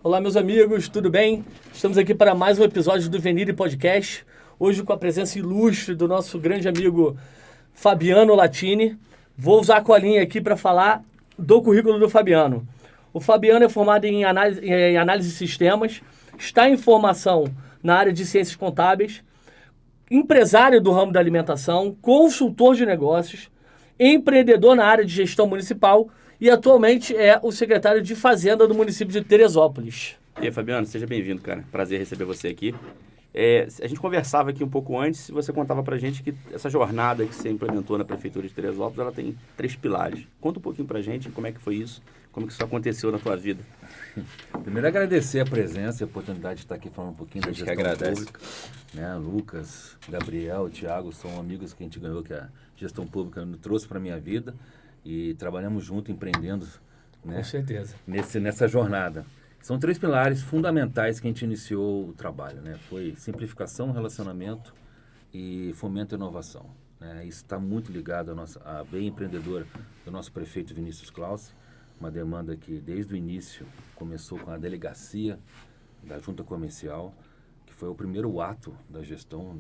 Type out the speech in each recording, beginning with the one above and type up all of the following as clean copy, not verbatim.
Olá, meus amigos, tudo bem? Estamos aqui para mais um episódio do Venire Podcast. Hoje com a presença ilustre do nosso grande amigo Fabiano Latini. Vou usar a colinha aqui para falar do currículo do Fabiano. O Fabiano é formado em análise de sistemas, está em formação na área de ciências contábeis, empresário do ramo da alimentação, consultor de negócios, empreendedor na área de gestão municipal e atualmente é o secretário de Fazenda do município de Teresópolis. E aí, Fabiano, seja bem-vindo, cara. Prazer receber você aqui. A gente conversava aqui um pouco antes e você contava pra gente que essa jornada que você implementou na Prefeitura de Teresópolis, ela tem 3 pilares. Conta um pouquinho pra gente como é que foi isso, como que isso aconteceu na tua vida. Primeiro, agradecer a presença e a oportunidade de estar aqui falando um pouquinho da gestão pública. Né? Lucas, Gabriel, Thiago são amigos que a gente ganhou, que a gestão pública me trouxe para a minha vida e trabalhamos junto, empreendendo, né? Com certeza. Nessa jornada. São 3 pilares fundamentais que a gente iniciou o trabalho, né? Foi simplificação, relacionamento e fomento e inovação. Né? Isso está muito ligado à veia empreendedora do nosso prefeito Vinícius Claus, uma demanda que desde o início começou com a delegacia da Junta Comercial, que foi o primeiro ato da gestão,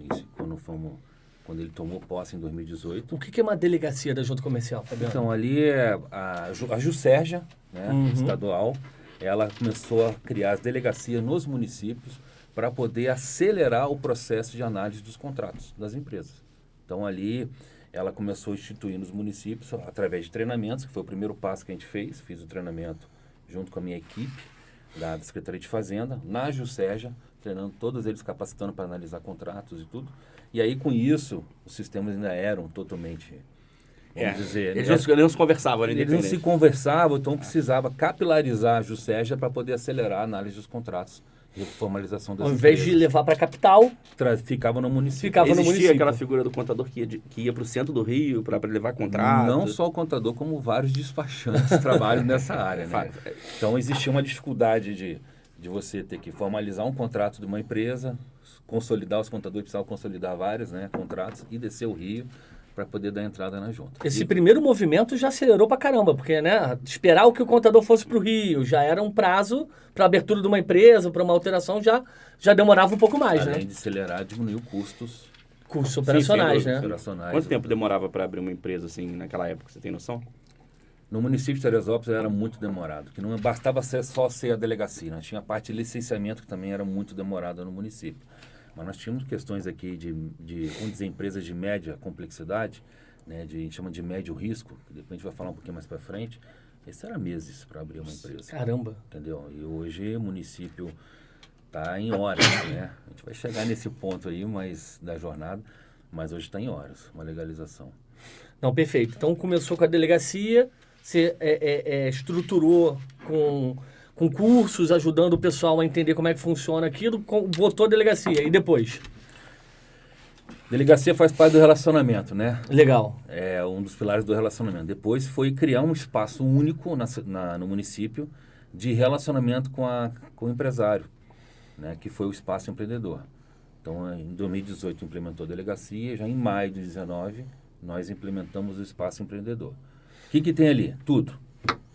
quando ele tomou posse em 2018. O que é uma delegacia da Junta Comercial, Fabiano? Então, ali é a Juscerja, né, estadual, ela começou a criar as delegacias nos municípios para poder acelerar o processo de análise dos contratos das empresas. Então, ali ela começou a instituir nos municípios, através de treinamentos, que foi o primeiro passo que a gente fez. Fiz o treinamento junto com a minha equipe da Secretaria de Fazenda, na Juscerja, treinando todos eles, capacitando para analisar contratos e tudo. E aí, com isso, os sistemas ainda eram totalmente, vamos dizer... Eles não se conversavam, né? Eles não se conversavam, então precisava capilarizar a Juscerja para poder acelerar a análise dos contratos e formalização das empresas. Ao invés de levar para a capital, ficava no município. Existia aquela figura do contador que ia para o centro do Rio para levar contrato? Não só o contador, como vários despachantes trabalham nessa área, né? Então, existia uma dificuldade de você ter que formalizar um contrato de uma empresa, consolidar os contadores, precisavam consolidar vários, né, contratos e descer o Rio para poder dar entrada na junta. Esse primeiro movimento já acelerou pra caramba, porque, né, esperar que o contador fosse pro Rio já era um prazo para abertura de uma empresa, para uma alteração, já demorava um pouco mais, Além né? de acelerar, diminuiu custos operacionais, né? operacionais. Quanto tempo demorava para abrir uma empresa assim naquela época? Você tem noção? No município de Teresópolis era muito demorado, que não bastava só ser a delegacia, nós tinha a parte de licenciamento que também era muito demorada no município. Mas nós tínhamos questões aqui vamos dizer, empresas de média complexidade, né, a gente chama de médio risco, que depois a gente vai falar um pouquinho mais para frente. Esse era meses para abrir uma empresa. Caramba! Entendeu? E hoje o município está em horas, né? A gente vai chegar nesse ponto aí, da jornada, mas hoje está em horas, uma legalização. Não, perfeito. Então começou com a delegacia, você estruturou com cursos, ajudando o pessoal a entender como é que funciona aquilo, botou a delegacia. E depois? Delegacia faz parte do relacionamento, né? Legal. É um dos pilares do relacionamento. Depois foi criar um espaço único no município de relacionamento com o empresário, né? Que foi o Espaço Empreendedor. Então, em 2018 implementou a delegacia, já em maio de 2019 nós implementamos o Espaço Empreendedor. O que tem ali? Tudo.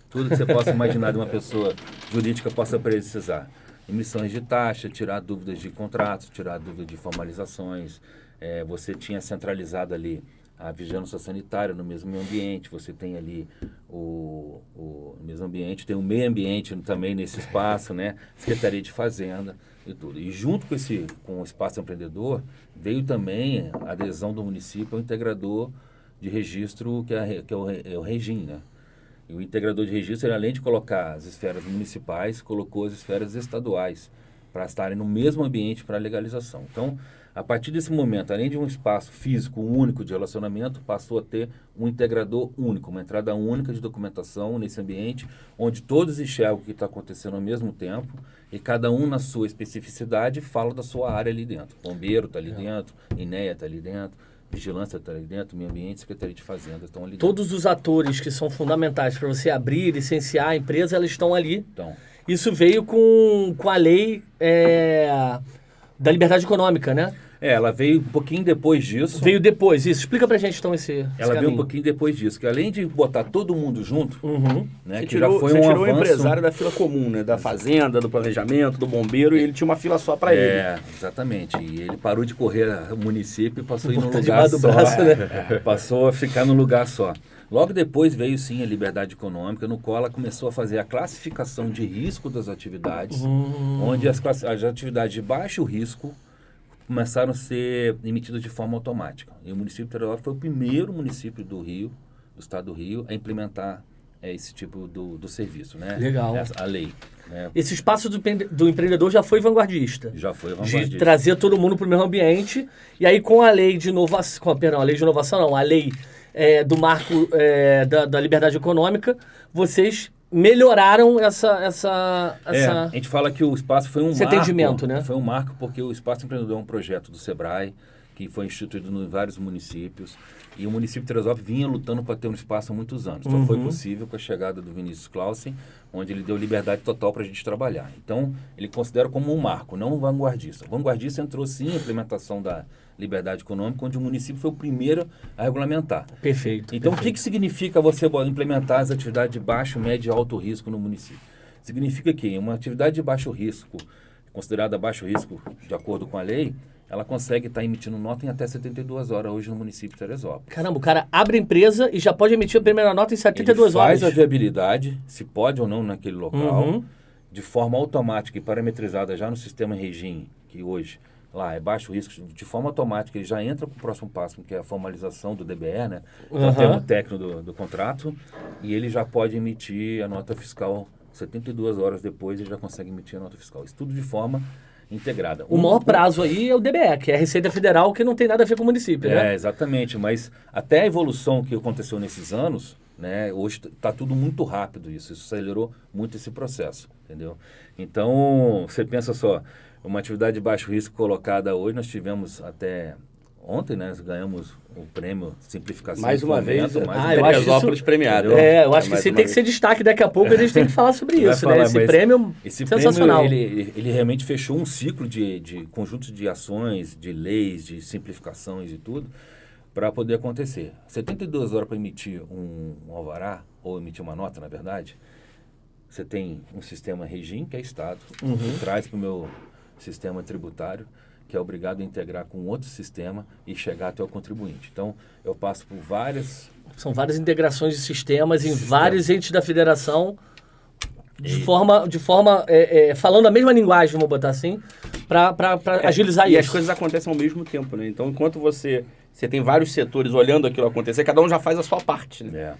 Tudo que você possa imaginar de uma pessoa jurídica possa precisar. Emissões de taxa, tirar dúvidas de contratos, tirar dúvidas de formalizações. Você tinha centralizado ali a vigilância sanitária no mesmo ambiente. Você tem ali o mesmo ambiente, tem o meio ambiente também nesse espaço, né? Secretaria de Fazenda e tudo. E junto com o Espaço Empreendedor, veio também a adesão do município ao integrador de registro, que é o Regim, né? E o integrador de registro, ele, além de colocar as esferas municipais, colocou as esferas estaduais para estarem no mesmo ambiente para a legalização. Então, a partir desse momento, além de um espaço físico único de relacionamento, passou a ter um integrador único, uma entrada única de documentação nesse ambiente, onde todos enxergam o que está acontecendo ao mesmo tempo e cada um na sua especificidade fala da sua área ali dentro. Bombeiro está ali dentro, INEA está ali dentro, Vigilância está ali dentro, Meio Ambiente, Secretaria de Fazenda estão ali dentro. Todos os atores que são fundamentais para você abrir, licenciar a empresa, elas estão ali. Então, isso veio com a lei da liberdade econômica, né? Ela veio um pouquinho depois disso. Veio depois, isso. Explica pra gente, então, esse Ela veio caminho. um pouquinho depois disso, que além de botar todo mundo junto, né, Você que já foi você um tirou o avanço... empresário da fila comum, né? Da fazenda, do planejamento, do bombeiro, e ele tinha uma fila só para ele. Exatamente. E ele parou de correr o município e passou a ir num Botar lugar debaixo do só. braço, né? Passou a ficar num lugar só. Logo depois veio sim a liberdade econômica, no qual ela começou a fazer a classificação de risco das atividades, onde as atividades de baixo risco começaram a ser emitidas de forma automática. E o município de Teresópolis foi o primeiro município do estado do Rio, a implementar esse tipo do serviço, né? Legal. A lei. Né? Esse espaço do empreendedor já foi vanguardista. Já foi De vanguardista. trazer todo mundo para o mesmo ambiente. E aí, com a lei de inovação... Perdão, a lei de inovação não. A lei do marco da liberdade econômica, vocês melhoraram essa... A gente fala que o espaço foi um esse marco. atendimento, né? Foi um marco porque o Espaço Empreendedor é um projeto do SEBRAE, que foi instituído em vários municípios. E o município de Teresópolis vinha lutando para ter um espaço há muitos anos. Só foi possível com a chegada do Vinícius Clausen, onde ele deu liberdade total para a gente trabalhar. Então, ele considera como um marco, não um vanguardista. O vanguardista entrou sim a implementação da liberdade econômica, onde o município foi o primeiro a regulamentar. Perfeito. Então, o que significa você implementar as atividades de baixo, médio e alto risco no município? Significa que uma atividade de baixo risco, considerada baixo risco de acordo com a lei, ela consegue estar emitindo nota em até 72 horas hoje no município de Teresópolis. Caramba, o cara abre a empresa e já pode emitir a primeira nota em 72 horas. Ele faz a viabilidade, se pode ou não naquele local, de forma automática e parametrizada já no sistema Regime, que hoje lá é baixo risco, de forma automática ele já entra para o próximo passo, que é a formalização do DBE, né? O termo técnico do contrato, e ele já pode emitir a nota fiscal 72 horas depois, ele já consegue emitir a nota fiscal. Isso tudo de forma integrada. O maior prazo aí é o DBE, que é a Receita Federal, que não tem nada a ver com o município, né? Exatamente, mas até a evolução que aconteceu nesses anos, né, hoje está tudo muito rápido isso acelerou muito esse processo, entendeu? Então, você pensa só, uma atividade de baixo risco colocada hoje, nós tivemos até ontem, né, ganhamos o prêmio Simplificação. Mais uma vez, eu acho Teresópolis premiado. Eu acho que isso tem que ser destaque daqui a pouco, a gente tem que falar sobre isso, né? Esse prêmio sensacional. Ele realmente fechou um ciclo de conjunto de ações, de leis, de simplificações e tudo, para poder acontecer. 72 horas para emitir um alvará, ou emitir uma nota, na verdade, você tem um sistema Regime, que é Estado, que traz para o meu sistema tributário, que é obrigado a integrar com outro sistema e chegar até o contribuinte. Então, eu passo por várias... São várias integrações de sistemas em vários entes da federação, falando a mesma linguagem, vamos botar assim, para agilizar isso. E as coisas acontecem ao mesmo tempo, né? Então, enquanto você tem vários setores olhando aquilo acontecer, cada um já faz a sua parte, né?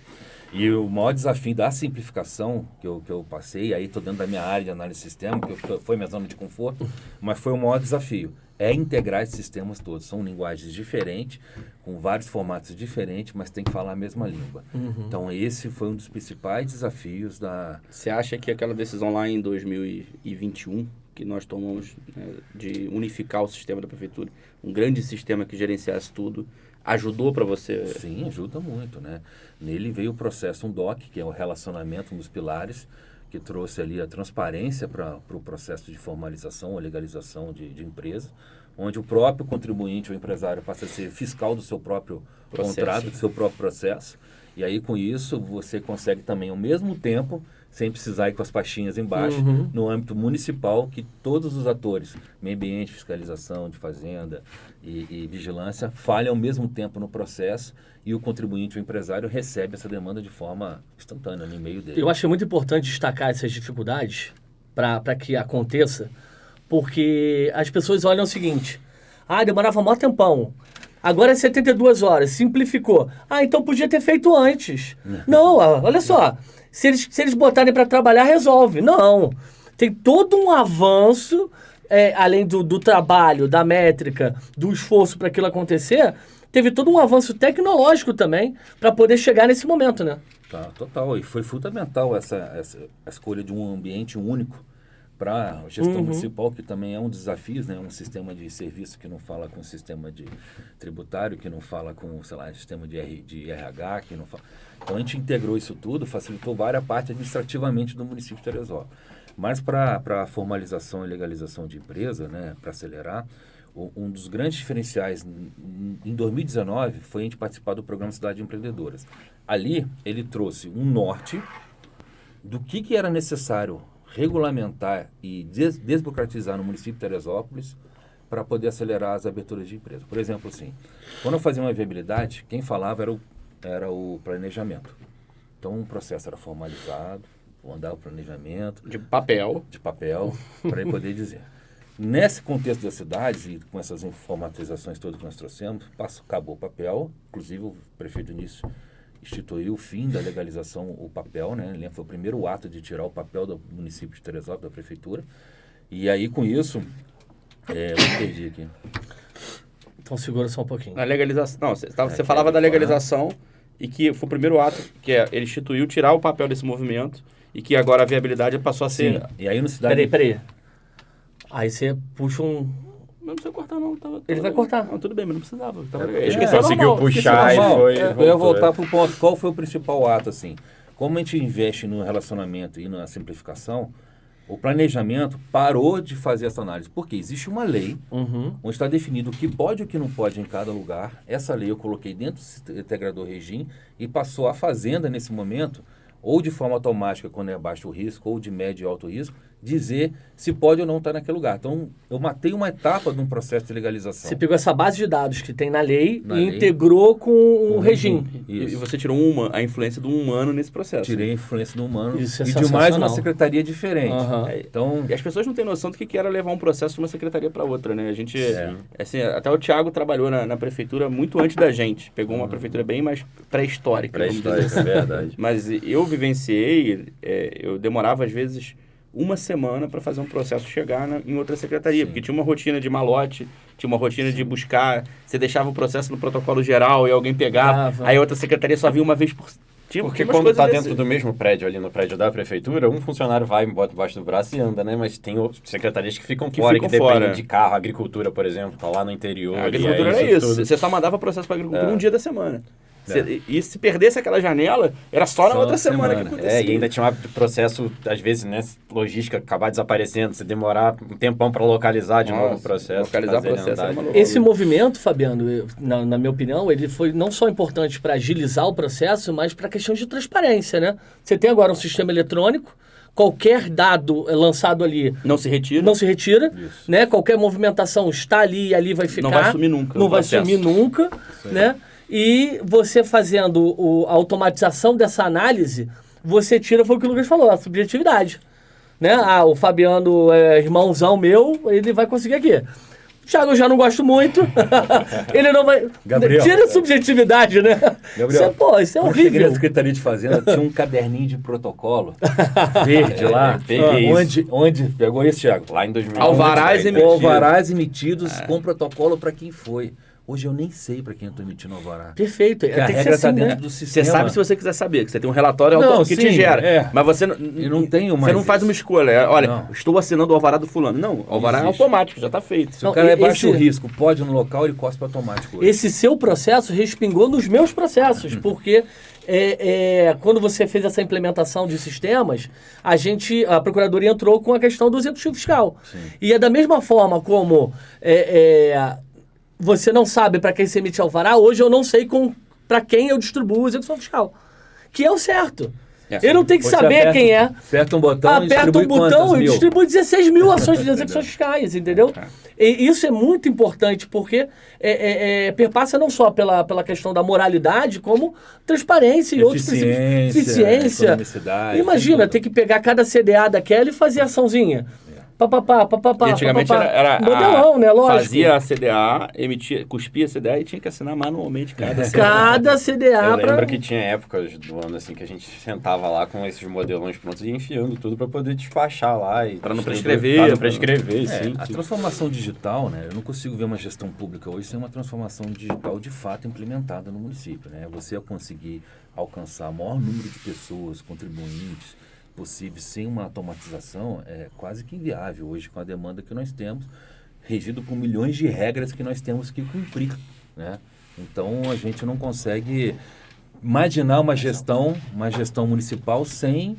E o maior desafio da simplificação que eu passei, aí estou dentro da minha área de análise de sistema, que foi minha zona de conforto, mas foi o maior desafio, é integrar esses sistemas todos. São linguagens diferentes, com vários formatos diferentes, mas tem que falar a mesma língua. Então esse foi um dos principais desafios da... Você acha que aquela decisão lá em 2021, que nós tomamos, né, de unificar o sistema da prefeitura, um grande sistema que gerenciasse tudo, ajudou para você? Sim, ajuda muito, né? Nele veio o processo, um DOC, que é o relacionamento, um dos pilares, que trouxe ali a transparência para o processo de formalização ou legalização de empresa, onde o próprio contribuinte ou empresário passa a ser fiscal do seu próprio contrato, do seu próprio processo. E aí, com isso, você consegue também, ao mesmo tempo, sem precisar ir com as pastinhas embaixo, no âmbito municipal, que todos os atores, meio ambiente, fiscalização de fazenda e vigilância, falhem ao mesmo tempo no processo e o contribuinte, o empresário, recebe essa demanda de forma instantânea, no e-mail dele. Eu acho muito importante destacar essas dificuldades para que aconteça, porque as pessoas olham o seguinte, demorava mó tempão, agora é 72 horas, simplificou. Então podia ter feito antes. Não, olha só, se eles botarem para trabalhar, resolve. Não, tem todo um avanço, além do trabalho, da métrica, do esforço para aquilo acontecer, teve todo um avanço tecnológico também para poder chegar nesse momento, né? Tá, total. E foi fundamental essa escolha de um ambiente único para a gestão municipal, que também é um desafio, né? Um sistema de serviço que não fala com o sistema de tributário, que não fala com, sei lá, sistema de RH, que não fala... Então, a gente integrou isso tudo, facilitou várias partes administrativamente do município de Teresópolis. Mas para a formalização e legalização de empresa, né, para acelerar, um dos grandes diferenciais em 2019 foi a gente participar do programa Cidade Empreendedoras. Ali, ele trouxe um norte do que era necessário regulamentar e desburocratizar no município de Teresópolis para poder acelerar as aberturas de empresa. Por exemplo, assim, quando eu fazia uma viabilidade, quem falava era o planejamento. Então, o processo era formalizado, mandava o planejamento. De papel. Para ele poder dizer. Nesse contexto das cidades, e com essas informatizações todas que nós trouxemos, acabou o papel, inclusive o prefeito Início instituiu o fim da legalização, o papel, né? Foi o primeiro ato de tirar o papel do município de Teresópolis, da prefeitura. E aí, com isso, eu perdi aqui. Então, segura só um pouquinho. A legalização... Não, você falava da legalização e que foi o primeiro ato, que ele instituiu tirar o papel desse movimento e que agora a viabilidade passou a ser... Sim, e aí no cidade... Peraí. Aí você puxa um... Não precisa cortar, não. Ele vai cortar. Não, tudo bem, mas não precisava. Conseguiu puxar e foi... Eu ia voltar para o ponto. Qual foi o principal ato, assim? Como a gente investe no relacionamento e na simplificação, o planejamento parou de fazer essa análise. Porque existe uma lei onde está definido o que pode e o que não pode em cada lugar. Essa lei eu coloquei dentro do integrador Regim e passou a Fazenda, nesse momento, ou de forma automática, quando é baixo risco, ou de médio e alto risco, dizer se pode ou não estar naquele lugar. Então, eu matei uma etapa de um processo de legalização. Você pegou essa base de dados que tem na lei integrou com o regime. E você tirou a influência do humano nesse processo. Tirei a influência do humano Isso é e de mais uma sensacional. secretaria diferente. Então, E as pessoas não têm noção do que era levar um processo de uma secretaria para outra, né? A gente, assim, até o Thiago trabalhou na prefeitura muito antes da gente. Pegou uma prefeitura bem mais pré-histórica. Pré-histórica, é verdade. Mas eu vivenciei, eu demorava às vezes uma semana para fazer um processo chegar em outra secretaria, porque tinha uma rotina de malote, tinha uma rotina de buscar, você deixava o processo no protocolo geral e alguém pegava, aí a outra secretaria só via uma vez por... Porque quando está dentro do mesmo prédio, ali no prédio da prefeitura, um funcionário vai, bota embaixo do braço e anda, né? Mas tem secretarias que ficam fora, que dependem de carro. A agricultura, por exemplo, tá lá no interior. A agricultura era isso. Você só mandava processo para agricultura um dia da semana. E se perdesse aquela janela, era só na outra semana que acontecia. E ainda tinha um processo, às vezes, né, logística acabar desaparecendo, você demorar um tempão para localizar de novo o processo. Localizar o processo era uma loucura. Esse movimento, Fabiano, na minha opinião, ele foi não só importante para agilizar o processo, mas para a questão de transparência, né? Você tem agora um sistema eletrônico, qualquer dado lançado ali... Não se retira. Não se retira, né? Qualquer movimentação está ali e ali vai ficar. Não vai sumir nunca. Não vai sumir nunca, né? E você fazendo a automatização dessa análise, você tira, foi o que o Lucas falou, a subjetividade. Né? O Fabiano é irmãozão meu, ele vai conseguir aqui. O Thiago eu já não gosto muito. Ele não vai... Gabriel, tira a subjetividade, né? Gabriel, isso é quando eu cheguei horrível. na Secretaria de Fazenda, tinha um caderninho de protocolo verde lá. Peguei Onde pegou esse, Thiago? Lá em 2000. Alvarás emitidos com protocolo para quem foi. Hoje eu nem sei para quem eu estou emitindo alvará. Perfeito. Porque a tem que regra ser está assim, dentro né? do sistema. Você sabe se você quiser saber, que você tem um relatório que te sim, gera. Mas você não tem você não faz uma escolha. Olha, Não. estou assinando o alvará do fulano. Não, o alvará é automático, já está feito. Se o cara é baixo risco, pode no local, ele cospe automático. Hoje. Esse seu processo respingou nos meus processos, porque quando você fez essa implementação de sistemas, a Procuradoria entrou com a questão do executivo fiscal. Sim. E é da mesma forma como você não sabe para quem você emite alvará, hoje eu não sei para quem eu distribuo o executivo fiscal. Que é o certo. Eu não tenho que saber quem é. Aperta um botão e distribui 16 mil ações de execuções fiscais, entendeu? E isso é muito importante, porque perpassa não só pela questão da moralidade, como transparência e outros princípios. Eficiência. Economicidade. Imagina, ter que pegar cada CDA daquela e fazer açãozinha. E antigamente era modelão, né? Lógico. Fazia a CDA, cuspia a CDA e tinha que assinar manualmente cada CDA. Cada CDA. Eu lembro que tinha épocas do ano assim que a gente sentava lá com esses modelões prontos e enfiando tudo para poder despachar lá. Para não prescrever. Para não prescrever, sim. A transformação digital, né? Eu não consigo ver uma gestão pública hoje sem uma transformação digital de fato implementada no município, né? Você conseguir alcançar o maior número de pessoas, contribuintes, possível sem uma automatização é quase que inviável hoje com a demanda que nós temos, regido por milhões de regras que nós temos que cumprir, né? Então a gente não consegue imaginar uma gestão municipal sem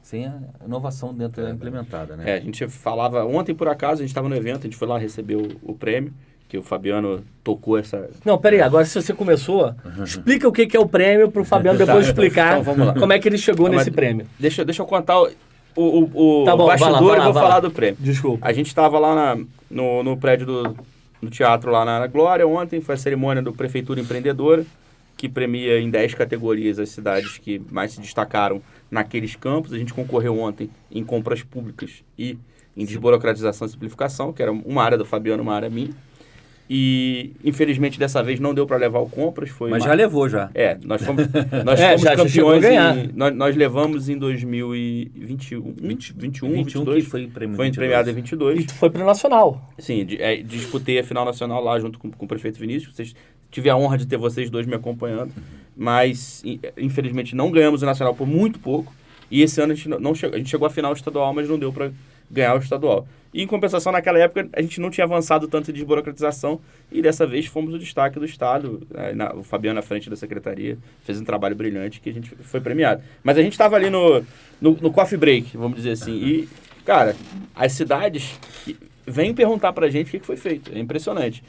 sem a inovação dentro da implementada, né? A gente falava... Ontem, por acaso, a gente estava no evento, a gente foi lá receber o prêmio, que o Fabiano tocou essa... Não, peraí, agora se você começou, explica o que é o prêmio para o Fabiano depois explicar então vamos lá. como é que ele chegou nesse prêmio. Deixa eu contar o Tá bom, bastidor vai lá, e vou falar do prêmio. Desculpa. A gente estava lá no prédio do teatro lá na Glória ontem, foi a cerimônia do Prefeitura Empreendedora, que premia em 10 categorias as cidades que mais se destacaram naqueles campos. A gente concorreu ontem em compras públicas e em desburocratização e simplificação, que era uma área do Fabiano, uma área minha. E, infelizmente, dessa vez não deu para levar o compras. Mas já levou, já. Nós fomos já campeões. Ganhar. Nós levamos em 2021, que foi premiado em 22. E foi para o Nacional. Sim, disputei a final nacional lá junto com o prefeito Vinícius. Tive a honra de ter vocês dois me acompanhando. Mas, infelizmente, não ganhamos o Nacional por muito pouco. E esse ano a gente chegou à final estadual, mas não deu para ganhar o estadual. E, em compensação, naquela época, a gente não tinha avançado tanto em desburocratização e, dessa vez, fomos o destaque do Estado. O Fabiano, na frente da secretaria, fez um trabalho brilhante que a gente foi premiado. Mas a gente estava ali no coffee break, vamos dizer assim. E, cara, as cidades vêm perguntar pra gente o que foi feito. É impressionante.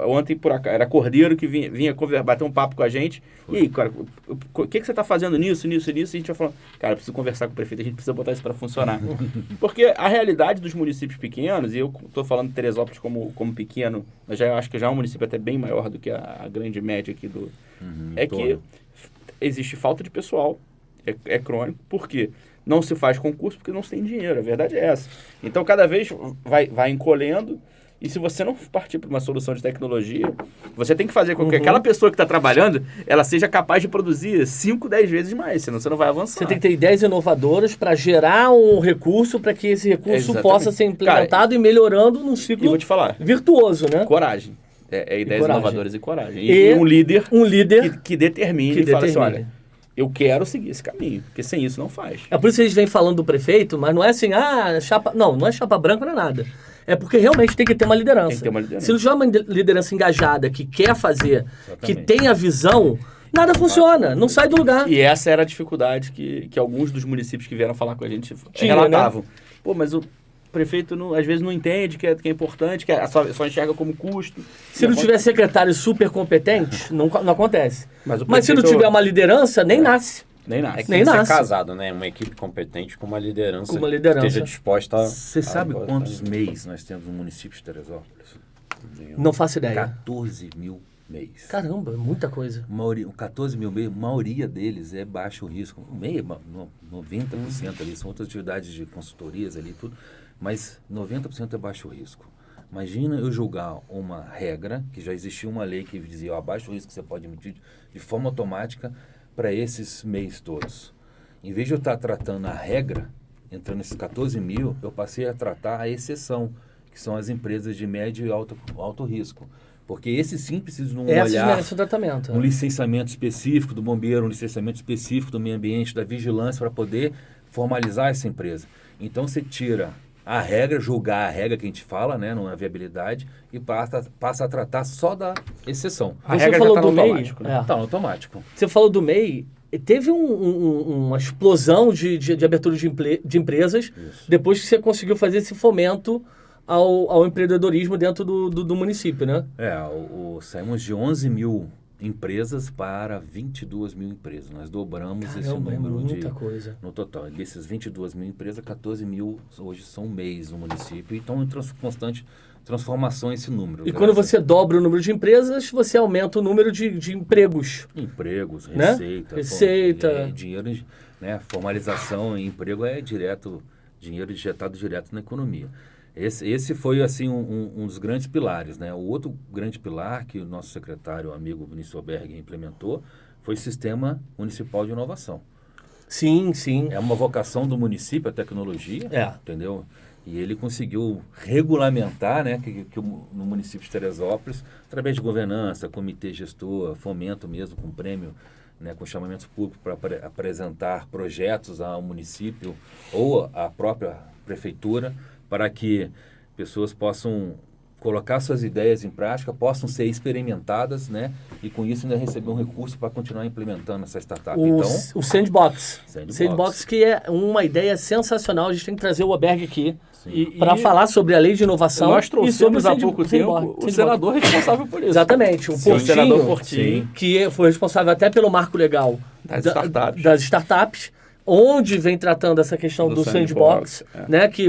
Ontem, por acaso, era Cordeiro que vinha bater um papo com a gente. E aí, cara, o que você está fazendo nisso? E a gente vai falando, cara, eu preciso conversar com o prefeito, a gente precisa botar isso para funcionar. Porque a realidade dos municípios pequenos, e eu estou falando de Teresópolis como pequeno, mas eu acho que já é um município até bem maior do que a grande média aqui que existe falta de pessoal, é crônico. Por quê? Não se faz concurso porque não se tem dinheiro, a verdade é essa. Então, cada vez vai encolhendo. E se você não partir para uma solução de tecnologia, você tem que fazer com que aquela pessoa que está trabalhando, ela seja capaz de produzir 5, 10 vezes mais, senão você não vai avançar. Você tem que ter ideias inovadoras para gerar um recurso para que esse recurso possa ser implementado e melhorando num ciclo virtuoso, né? Coragem. Ideias inovadoras e coragem. E um líder que determine e fala assim, olha, eu quero seguir esse caminho, porque sem isso não faz. É por isso que eles vêm falando do prefeito, mas não é assim, chapa... Não é chapa branca, não é nada. É porque realmente tem que ter uma liderança. Tem que ter uma liderança. Se não tiver uma liderança engajada, que quer fazer, que tem a visão, nada funciona, não sai do lugar. E essa era a dificuldade que alguns dos municípios que vieram falar com a gente relatavam. Né? Pô, mas o prefeito às vezes não entende que é importante, que só enxerga como custo. Se não tiver secretários super competentes, não acontece. Mas se não tiver uma liderança, nem nasce. Nem nasce. Tem que ser casado, né? Uma equipe competente com uma liderança, que esteja disposta a... Você sabe quantos MEIs nós temos no município de Teresópolis? Não faço ideia. 14 mil MEIs. Caramba, muita coisa. 14 mil MEIs, a maioria deles é baixo risco. MEI, 90% ali, são outras atividades de consultorias ali e tudo, mas 90% é baixo risco. Imagina eu julgar uma regra, que já existia uma lei que dizia, baixo risco você pode emitir de forma automática para esses MEIs todos. Em vez de eu estar tratando a regra, entrando nesses 14 mil, eu passei a tratar a exceção, que são as empresas de médio e alto risco. Porque esses sim precisam de olhar, tratamento, um licenciamento específico do bombeiro, um licenciamento específico do meio ambiente, da vigilância, para poder formalizar essa empresa. Então você tira a regra, julgar a regra que a gente fala, né, na viabilidade, e passa a tratar só da exceção. A regra falou do MEI, Está no automático. Você falou do MEI, teve uma explosão de abertura de empresas. Isso. Depois que você conseguiu fazer esse fomento ao empreendedorismo dentro do município, né? Saímos de 11 mil empresas para 22 mil empresas. Nós dobramos esse número muita coisa. no total. Desses 22 mil empresas, 14 mil hoje são MEIs no município e estão em constante transformação esse número. E quando você dobra o número de empresas, você aumenta o número de empregos. Empregos, né? Receita. Dinheiro, né? Formalização em emprego é dinheiro injetado direto na economia. Esse foi, assim, um dos grandes pilares, né? O outro grande pilar que o nosso secretário, amigo Vinícius Oberg, implementou foi o Sistema Municipal de Inovação. Sim, sim. É uma vocação do município, a tecnologia, entendeu? E ele conseguiu regulamentar, né, que no município de Teresópolis, através de governança, comitê gestor, fomento mesmo, com prêmio, né, com chamamento público para apresentar projetos ao município ou à própria prefeitura, para que pessoas possam colocar suas ideias em prática, possam ser experimentadas, né? E com isso ainda receber um recurso para continuar implementando essa startup. O Sandbox. Sandbox, que é uma ideia sensacional. A gente tem que trazer o Oberg aqui para falar sobre a lei de inovação. Nós trouxemos há pouco tempo o senador responsável por isso. Exatamente, o senador Portinho, que foi responsável até pelo marco legal das startups, onde vem tratando essa questão do sandbox, né? Que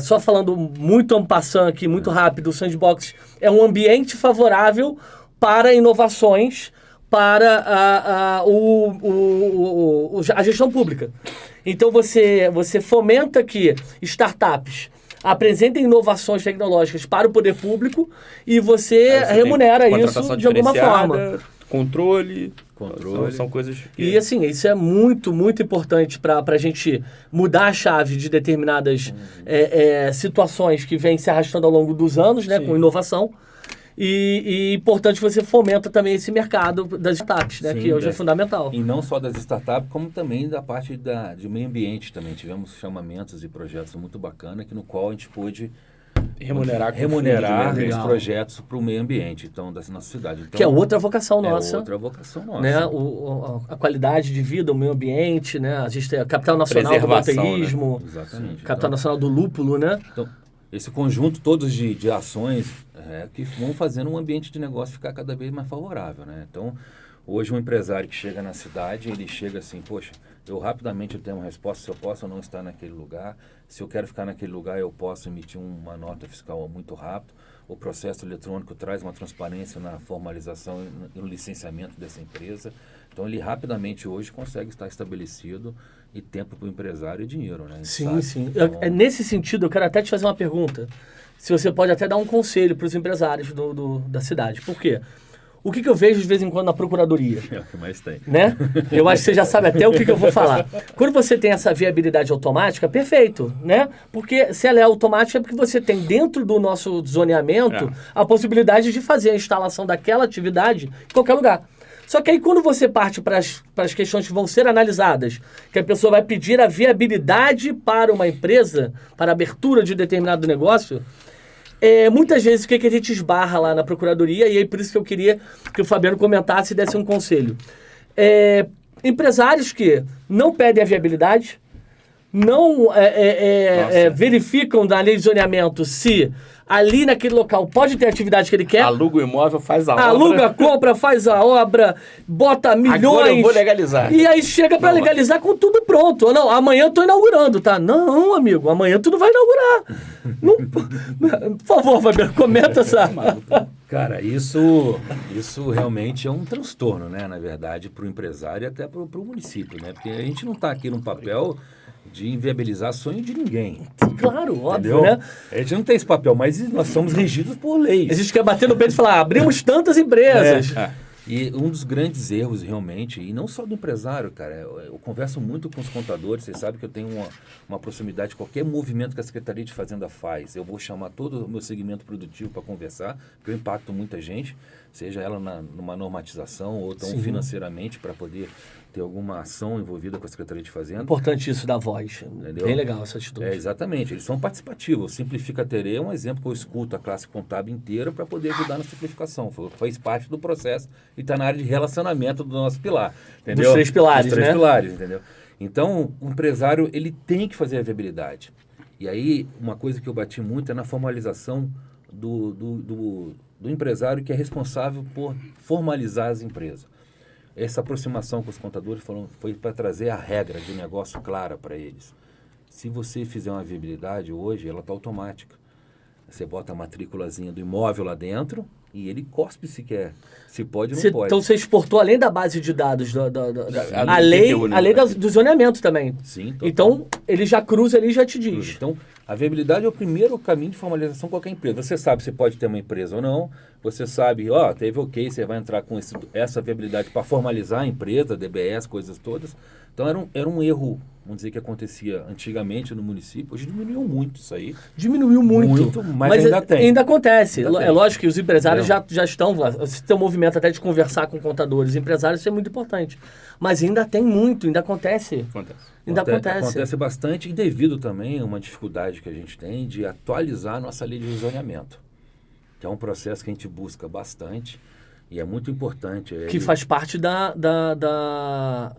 só falando muito en passant aqui, muito rápido, o sandbox é um ambiente favorável para inovações, para a gestão pública. Então você fomenta que startups apresentem inovações tecnológicas para o poder público e você remunera isso de alguma forma. Controle. São coisas que... E assim, isso é muito, muito importante para a gente mudar a chave de determinadas situações que vêm se arrastando ao longo dos anos, né, com inovação. E importante você fomenta também esse mercado das startups, né, que hoje é fundamental. E não só das startups, como também da parte de meio ambiente também. Tivemos chamamentos e projetos muito bacanas, no qual a gente pôde remunerar os projetos para o meio ambiente da nossa cidade. Então, que é outra vocação nossa. Né? A qualidade de vida, o meio ambiente, né? A gente tem a capital nacional do monteísmo, né? capital nacional do lúpulo, né? Então, esse conjunto todos de ações que vão fazendo um ambiente de negócio ficar cada vez mais favorável, né? Então, hoje um empresário que chega na cidade, ele chega assim, poxa, rapidamente eu tenho uma resposta se eu posso ou não estar naquele lugar. Se eu quero ficar naquele lugar, eu posso emitir uma nota fiscal muito rápido. O processo eletrônico traz uma transparência na formalização e no licenciamento dessa empresa. Então, ele rapidamente hoje consegue estar estabelecido e tempo para o empresário e dinheiro, né? Sim. Então, nesse sentido, eu quero até te fazer uma pergunta. Se você pode até dar um conselho para os empresários da cidade. Por quê? O que eu vejo de vez em quando na procuradoria? É o que mais tem. Né? Eu acho que você já sabe até o que eu vou falar. Quando você tem essa viabilidade automática, perfeito, né? Porque se ela é automática é porque você tem dentro do nosso zoneamento a possibilidade de fazer a instalação daquela atividade em qualquer lugar. Só que aí quando você parte para as questões que vão ser analisadas, que a pessoa vai pedir a viabilidade para uma empresa, para a abertura de determinado negócio... muitas vezes o que a gente esbarra lá na procuradoria, e aí por isso que eu queria que o Fabiano comentasse e desse um conselho. Empresários que não pedem a viabilidade, não verificam na lei de zoneamento se ali naquele local pode ter a atividade que ele quer. Aluga o imóvel, faz a obra. Aluga, compra, faz a obra, bota milhões. Agora eu vou legalizar. E aí chega para legalizar com tudo pronto. Ou não, amanhã eu tô inaugurando, tá? Não, amigo, amanhã tu não vai inaugurar. Não, por favor, Fabiano, comenta essa... Cara, isso realmente é um transtorno, né? Na verdade, para o empresário e até para o município, né? Porque a gente não está aqui num papel de inviabilizar sonho de ninguém. Claro, óbvio, né? A gente não tem esse papel, mas nós somos regidos por leis. A gente quer bater no peito e falar, abrimos tantas empresas. E um dos grandes erros, realmente, e não só do empresário, cara, eu converso muito com os contadores, vocês sabem que eu tenho uma proximidade, qualquer movimento que a Secretaria de Fazenda faz, eu vou chamar todo o meu segmento produtivo para conversar, porque eu impacto muita gente, seja ela numa normatização ou tão financeiramente para poder ter alguma ação envolvida com a Secretaria de Fazenda. Importante isso da voz. Entendeu? Bem legal essa atitude. Exatamente. Eles são participativos. O Simplifica Terê é um exemplo que eu escuto a classe contábil inteira para poder ajudar na simplificação. Faz parte do processo e está na área de relacionamento do nosso pilar. Entendeu? Dos 3 pilares, Dos 3 pilares, entendeu? Então, o empresário, ele tem que fazer a viabilidade. E aí, uma coisa que eu bati muito é na formalização do empresário que é responsável por formalizar as empresas. Essa aproximação com os contadores foi para trazer a regra de negócio clara para eles. Se você fizer uma viabilidade hoje, ela está automática. Você bota a matrículazinha do imóvel lá dentro e ele cospe se quer. Se pode ou não pode. Então você exportou além da base de dados, a lei do zoneamento também. Sim, total. Então ele já cruza ali e já te diz. Então a viabilidade é o primeiro caminho de formalização de qualquer empresa. Você sabe se pode ter uma empresa ou não. Você sabe, teve ok, você vai entrar com essa viabilidade para formalizar a empresa, DBS, coisas todas. Então era um erro, vamos dizer, que acontecia antigamente no município. Hoje diminuiu muito isso aí. Diminuiu muito, mas ainda tem. Ainda acontece. É lógico que os empresários já estão... Se tem um movimento até de conversar com contadores e empresários, isso é muito importante. Mas ainda tem muito, ainda acontece. Acontece bastante e devido também a uma dificuldade que a gente tem de atualizar a nossa lei de zoneamento. que é um processo que a gente busca bastante e é muito importante. Que faz parte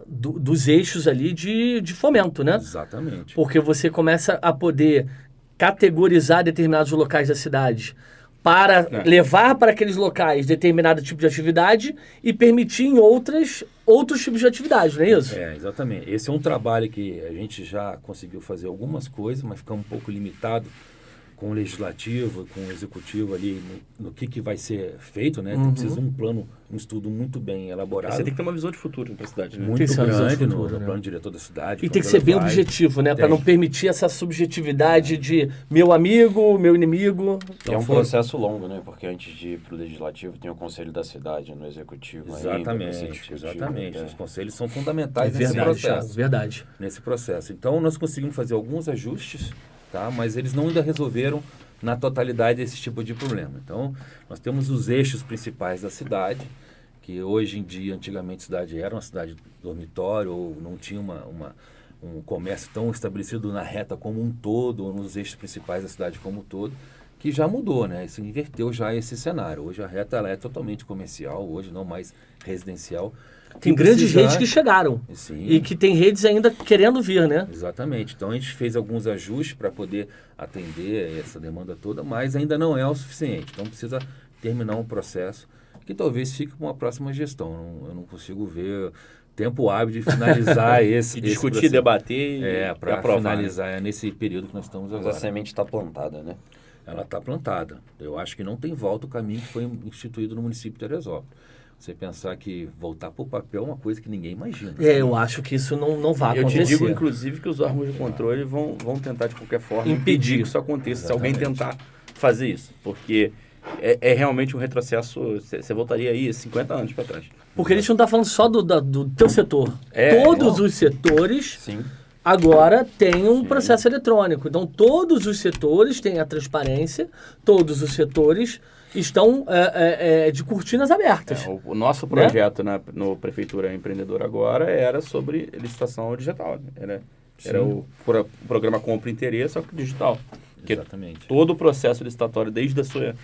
dos eixos ali de fomento, né? Exatamente. Porque você começa a poder categorizar determinados locais da cidade para levar para aqueles locais determinado tipo de atividade e permitir em outros tipos de atividade, não é isso? Exatamente. Esse é um trabalho que a gente já conseguiu fazer algumas coisas, mas fica um pouco limitado com o legislativo, com o executivo ali, no que vai ser feito, né? Precisa um plano, um estudo muito bem elaborado. Você tem que ter uma visão de futuro para a cidade, né? Muito grande no plano diretor da cidade. E tem que ser bem objetivo, né? Para não permitir essa subjetividade de meu amigo, meu inimigo. É um processo longo, né? Porque antes de ir para o legislativo tem o conselho da cidade, no executivo. Exatamente. Os conselhos são fundamentais nesse processo. Verdade. Nesse processo. Então, nós conseguimos fazer alguns ajustes, tá? Mas eles não ainda resolveram na totalidade esse tipo de problema. Então, nós temos os eixos principais da cidade, que hoje em dia, antigamente, a cidade era uma cidade dormitório, ou não tinha um comércio tão estabelecido na reta como um todo, ou nos eixos principais da cidade como um todo, que já mudou, né? Isso inverteu já esse cenário. Hoje a reta ela é totalmente comercial, hoje não mais residencial. Tem grandes redes que chegaram. Sim. E que tem redes ainda querendo vir, né? Exatamente. Então a gente fez alguns ajustes para poder atender essa demanda toda, mas ainda não é o suficiente. Então precisa terminar um processo que talvez fique com uma próxima gestão. Eu não consigo ver tempo hábil de finalizar esse discutir, processo. Debater para finalizar, né? Nesse período que nós estamos agora. Mas a semente está plantada, né? Ela está plantada. Eu acho que não tem volta o caminho que foi instituído no município de Teresópolis. Você pensar que voltar para o papel é uma coisa que ninguém imagina. Eu acho que isso não vai acontecer. Eu te digo, inclusive, que os órgãos de controle vão tentar, de qualquer forma, impedir que isso aconteça. Exatamente. Se alguém tentar fazer isso. Porque é realmente um retrocesso. Você voltaria aí 50 anos para trás. Porque a gente não está falando só do teu setor. Todos os setores... Sim. Agora tem um processo eletrônico. Então, todos os setores têm a transparência, todos os setores estão de cortinas abertas. O nosso projeto no Prefeitura Empreendedora agora era sobre licitação digital. Era o programa Compra e Interesse, só que digital. Exatamente. Todo o processo licitatório, desde a sua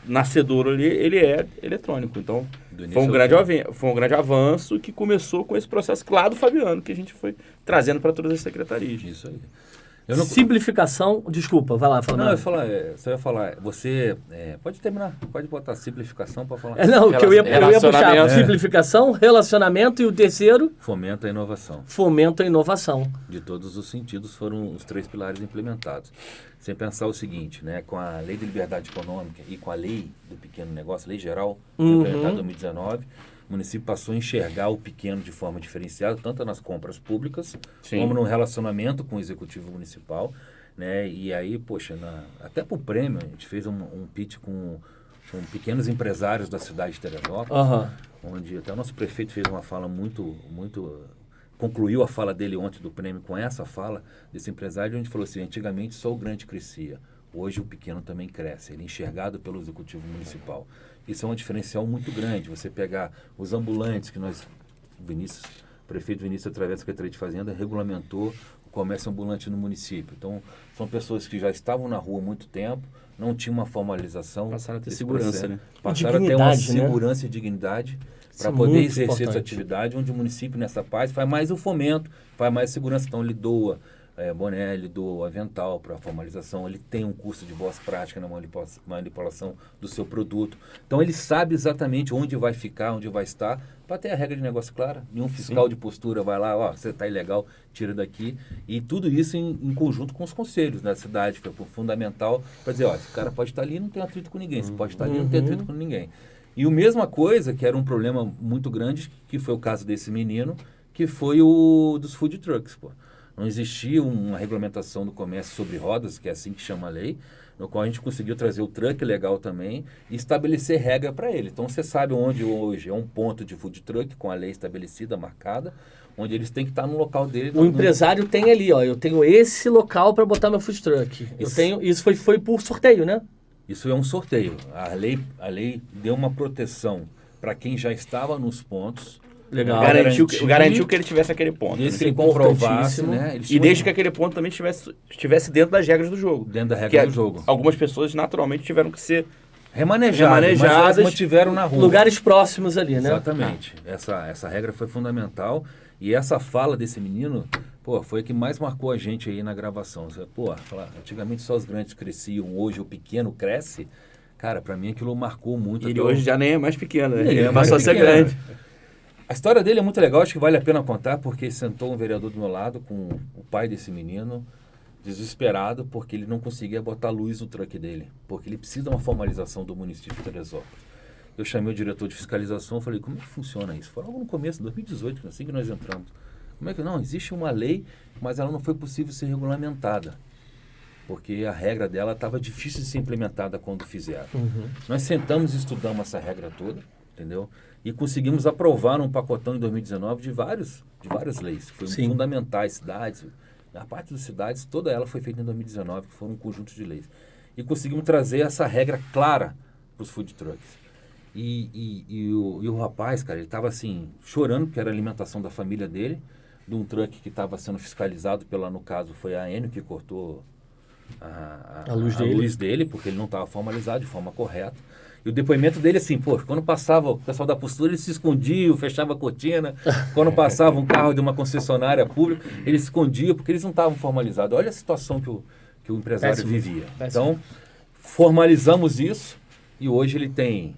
nascedouro ali, ele é eletrônico. Então, foi um grande avanço que começou com esse processo, claro, do Fabiano, que a gente foi trazendo para todas as secretarias. Isso aí. Simplificação, desculpa, vai lá. Não, eu ia falar, você pode terminar, pode botar simplificação para falar. Que eu ia puxar simplificação, relacionamento e o terceiro? Fomento à inovação. Fomento à inovação. De todos os sentidos foram os 3 pilares implementados. Sem pensar o seguinte, né, com a Lei de Liberdade Econômica e com a Lei do Pequeno Negócio, Lei Geral, implementada em 2019, o município passou a enxergar o pequeno de forma diferenciada, tanto nas compras públicas, como no relacionamento com o executivo municipal, né? E aí, poxa, até para o prêmio, a gente fez um pitch com pequenos empresários da cidade de Teresópolis, onde até o nosso prefeito fez uma fala muito concluiu a fala dele ontem do prêmio com essa fala desse empresário, onde falou assim: antigamente só o grande crescia, hoje o pequeno também cresce, ele é enxergado pelo executivo municipal. Isso é um diferencial muito grande. Você pegar os ambulantes que o prefeito Vinícius, através da Secretaria de Fazenda, regulamentou o comércio ambulante no município. Então, são pessoas que já estavam na rua há muito tempo, não tinham uma formalização. Passaram a ter segurança, né? Passaram a ter uma segurança e dignidade para poder exercer essa atividade, onde o município, nessa parte, faz mais o fomento, faz mais segurança. Então, ele doa boné, ele doa avental para formalização, ele tem um curso de boas práticas na manipulação do seu produto. Então, ele sabe exatamente onde vai ficar, onde vai estar, para ter a regra de negócio clara. Nenhum fiscal de postura vai lá, você está ilegal, tira daqui. E tudo isso em conjunto com os conselhos da cidade, que é fundamental para dizer, esse cara pode estar ali e não tem atrito com ninguém, você pode estar ali e não tem atrito com ninguém. E a mesma coisa, que era um problema muito grande, que foi o caso desse menino, que foi o dos food trucks, pô. Não existia uma regulamentação do comércio sobre rodas, que é assim que chama a lei, no qual a gente conseguiu trazer o truck legal também e estabelecer regra para ele. Então, você sabe onde hoje é um ponto de food truck com a lei estabelecida, marcada, onde eles têm que estar no local dele. O empresário tem ali, eu tenho esse local para botar meu food truck. Isso foi por sorteio, né? Isso é um sorteio. A lei deu uma proteção para quem já estava nos pontos. Legal. Garantiu que ele tivesse aquele ponto. Desde que ele comprovasse, né? E desde que aquele ponto também estivesse dentro das regras do jogo. Dentro da regra do jogo. Algumas pessoas naturalmente tiveram que ser remanejadas, mas elas mantiveram na rua. Lugares próximos ali, né? Exatamente. Essa regra foi fundamental. E essa fala desse menino, foi a que mais marcou a gente aí na gravação. Antigamente só os grandes cresciam, hoje o pequeno cresce. Cara, pra mim aquilo marcou muito. Ele hoje já nem é mais pequeno, né? Ele passou a ser grande. A história dele é muito legal, acho que vale a pena contar, porque sentou um vereador do meu lado com o pai desse menino, desesperado, porque ele não conseguia botar luz no truck dele, porque ele precisa de uma formalização do município de Teresópolis. Eu chamei o diretor de fiscalização e falei, como é que funciona isso? Foi logo no começo, de 2018, assim que nós entramos. Como é que não? Existe uma lei, mas ela não foi possível ser regulamentada, porque a regra dela estava difícil de ser implementada quando fizeram. Nós sentamos e estudamos essa regra toda, entendeu? E conseguimos aprovar um pacotão em 2019 de várias leis, que foram fundamentais, cidades, a parte das cidades, toda ela foi feita em 2019, que foram um conjunto de leis. E conseguimos trazer essa regra clara para os food trucks. E o rapaz, cara, ele estava assim, chorando, porque era a alimentação da família dele, de um truck que estava sendo fiscalizado no caso, foi a Enio que cortou a luz dele, porque ele não estava formalizado de forma correta. E o depoimento dele, assim, quando passava o pessoal da postura, ele se escondia, fechava a cortina. Quando passava um carro de uma concessionária pública, ele se escondia, porque eles não estavam formalizados. Olha a situação que o empresário vivia. Então, formalizamos isso, e hoje ele tem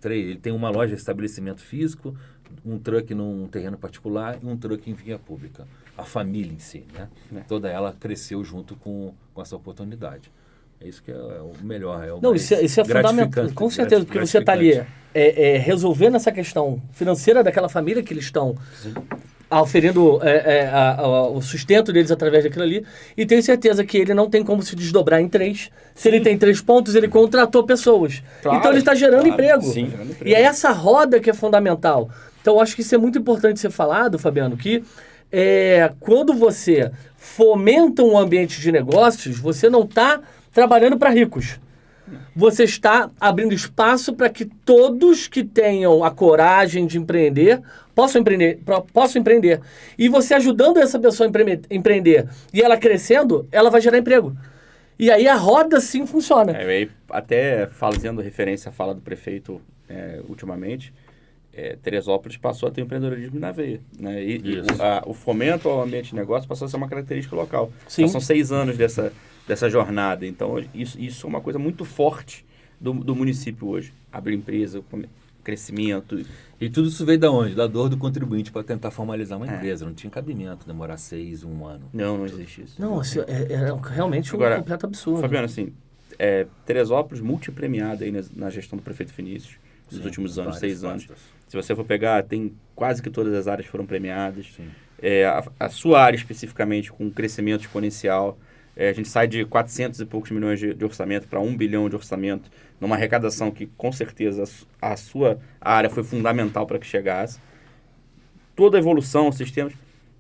ele tem uma loja de estabelecimento físico, um truck num terreno particular e um truck em via pública. A família em si, né? Toda ela cresceu junto com essa oportunidade. É isso que é o melhor. Isso é fundamental, com certeza, porque você está ali resolvendo essa questão financeira daquela família que eles estão oferindo o sustento deles através daquilo ali, e tenho certeza que ele não tem como se desdobrar em 3. Se ele tem 3 pontos, ele contratou pessoas. Claro, então ele está gerando emprego. Sim, gerando emprego. E é essa roda que é fundamental. Então eu acho que isso é muito importante ser falado, Fabiano, que quando você fomenta um ambiente de negócios, você não está trabalhando para ricos. Você está abrindo espaço para que todos que tenham a coragem de empreender possam empreender. E você ajudando essa pessoa a empreender e ela crescendo, ela vai gerar emprego. E aí a roda sim funciona. Até fazendo referência à fala do prefeito ultimamente, Teresópolis passou a ter empreendedorismo na veia. Né? E o fomento ao ambiente de negócio passou a ser uma característica local. Sim. São 6 anos dessa jornada. Então, isso é uma coisa muito forte do município hoje. Abrir empresa, crescimento. E tudo isso veio da onde? Da dor do contribuinte para tentar formalizar uma empresa. Não tinha cabimento demorar 6, 1 ano. Não existe isso. Não, é realmente um completo absurdo. Fabiano, assim, Teresópolis multipremiada aí na gestão do prefeito Vinícius nos últimos anos, 6 anos. Se você for pegar, tem quase que todas as áreas foram premiadas. A sua área especificamente, com um crescimento exponencial. A gente sai de 400 e poucos milhões de orçamento para 1 bilhão de orçamento, numa arrecadação que, com certeza, a sua área foi fundamental para que chegasse. Toda a evolução, sistemas.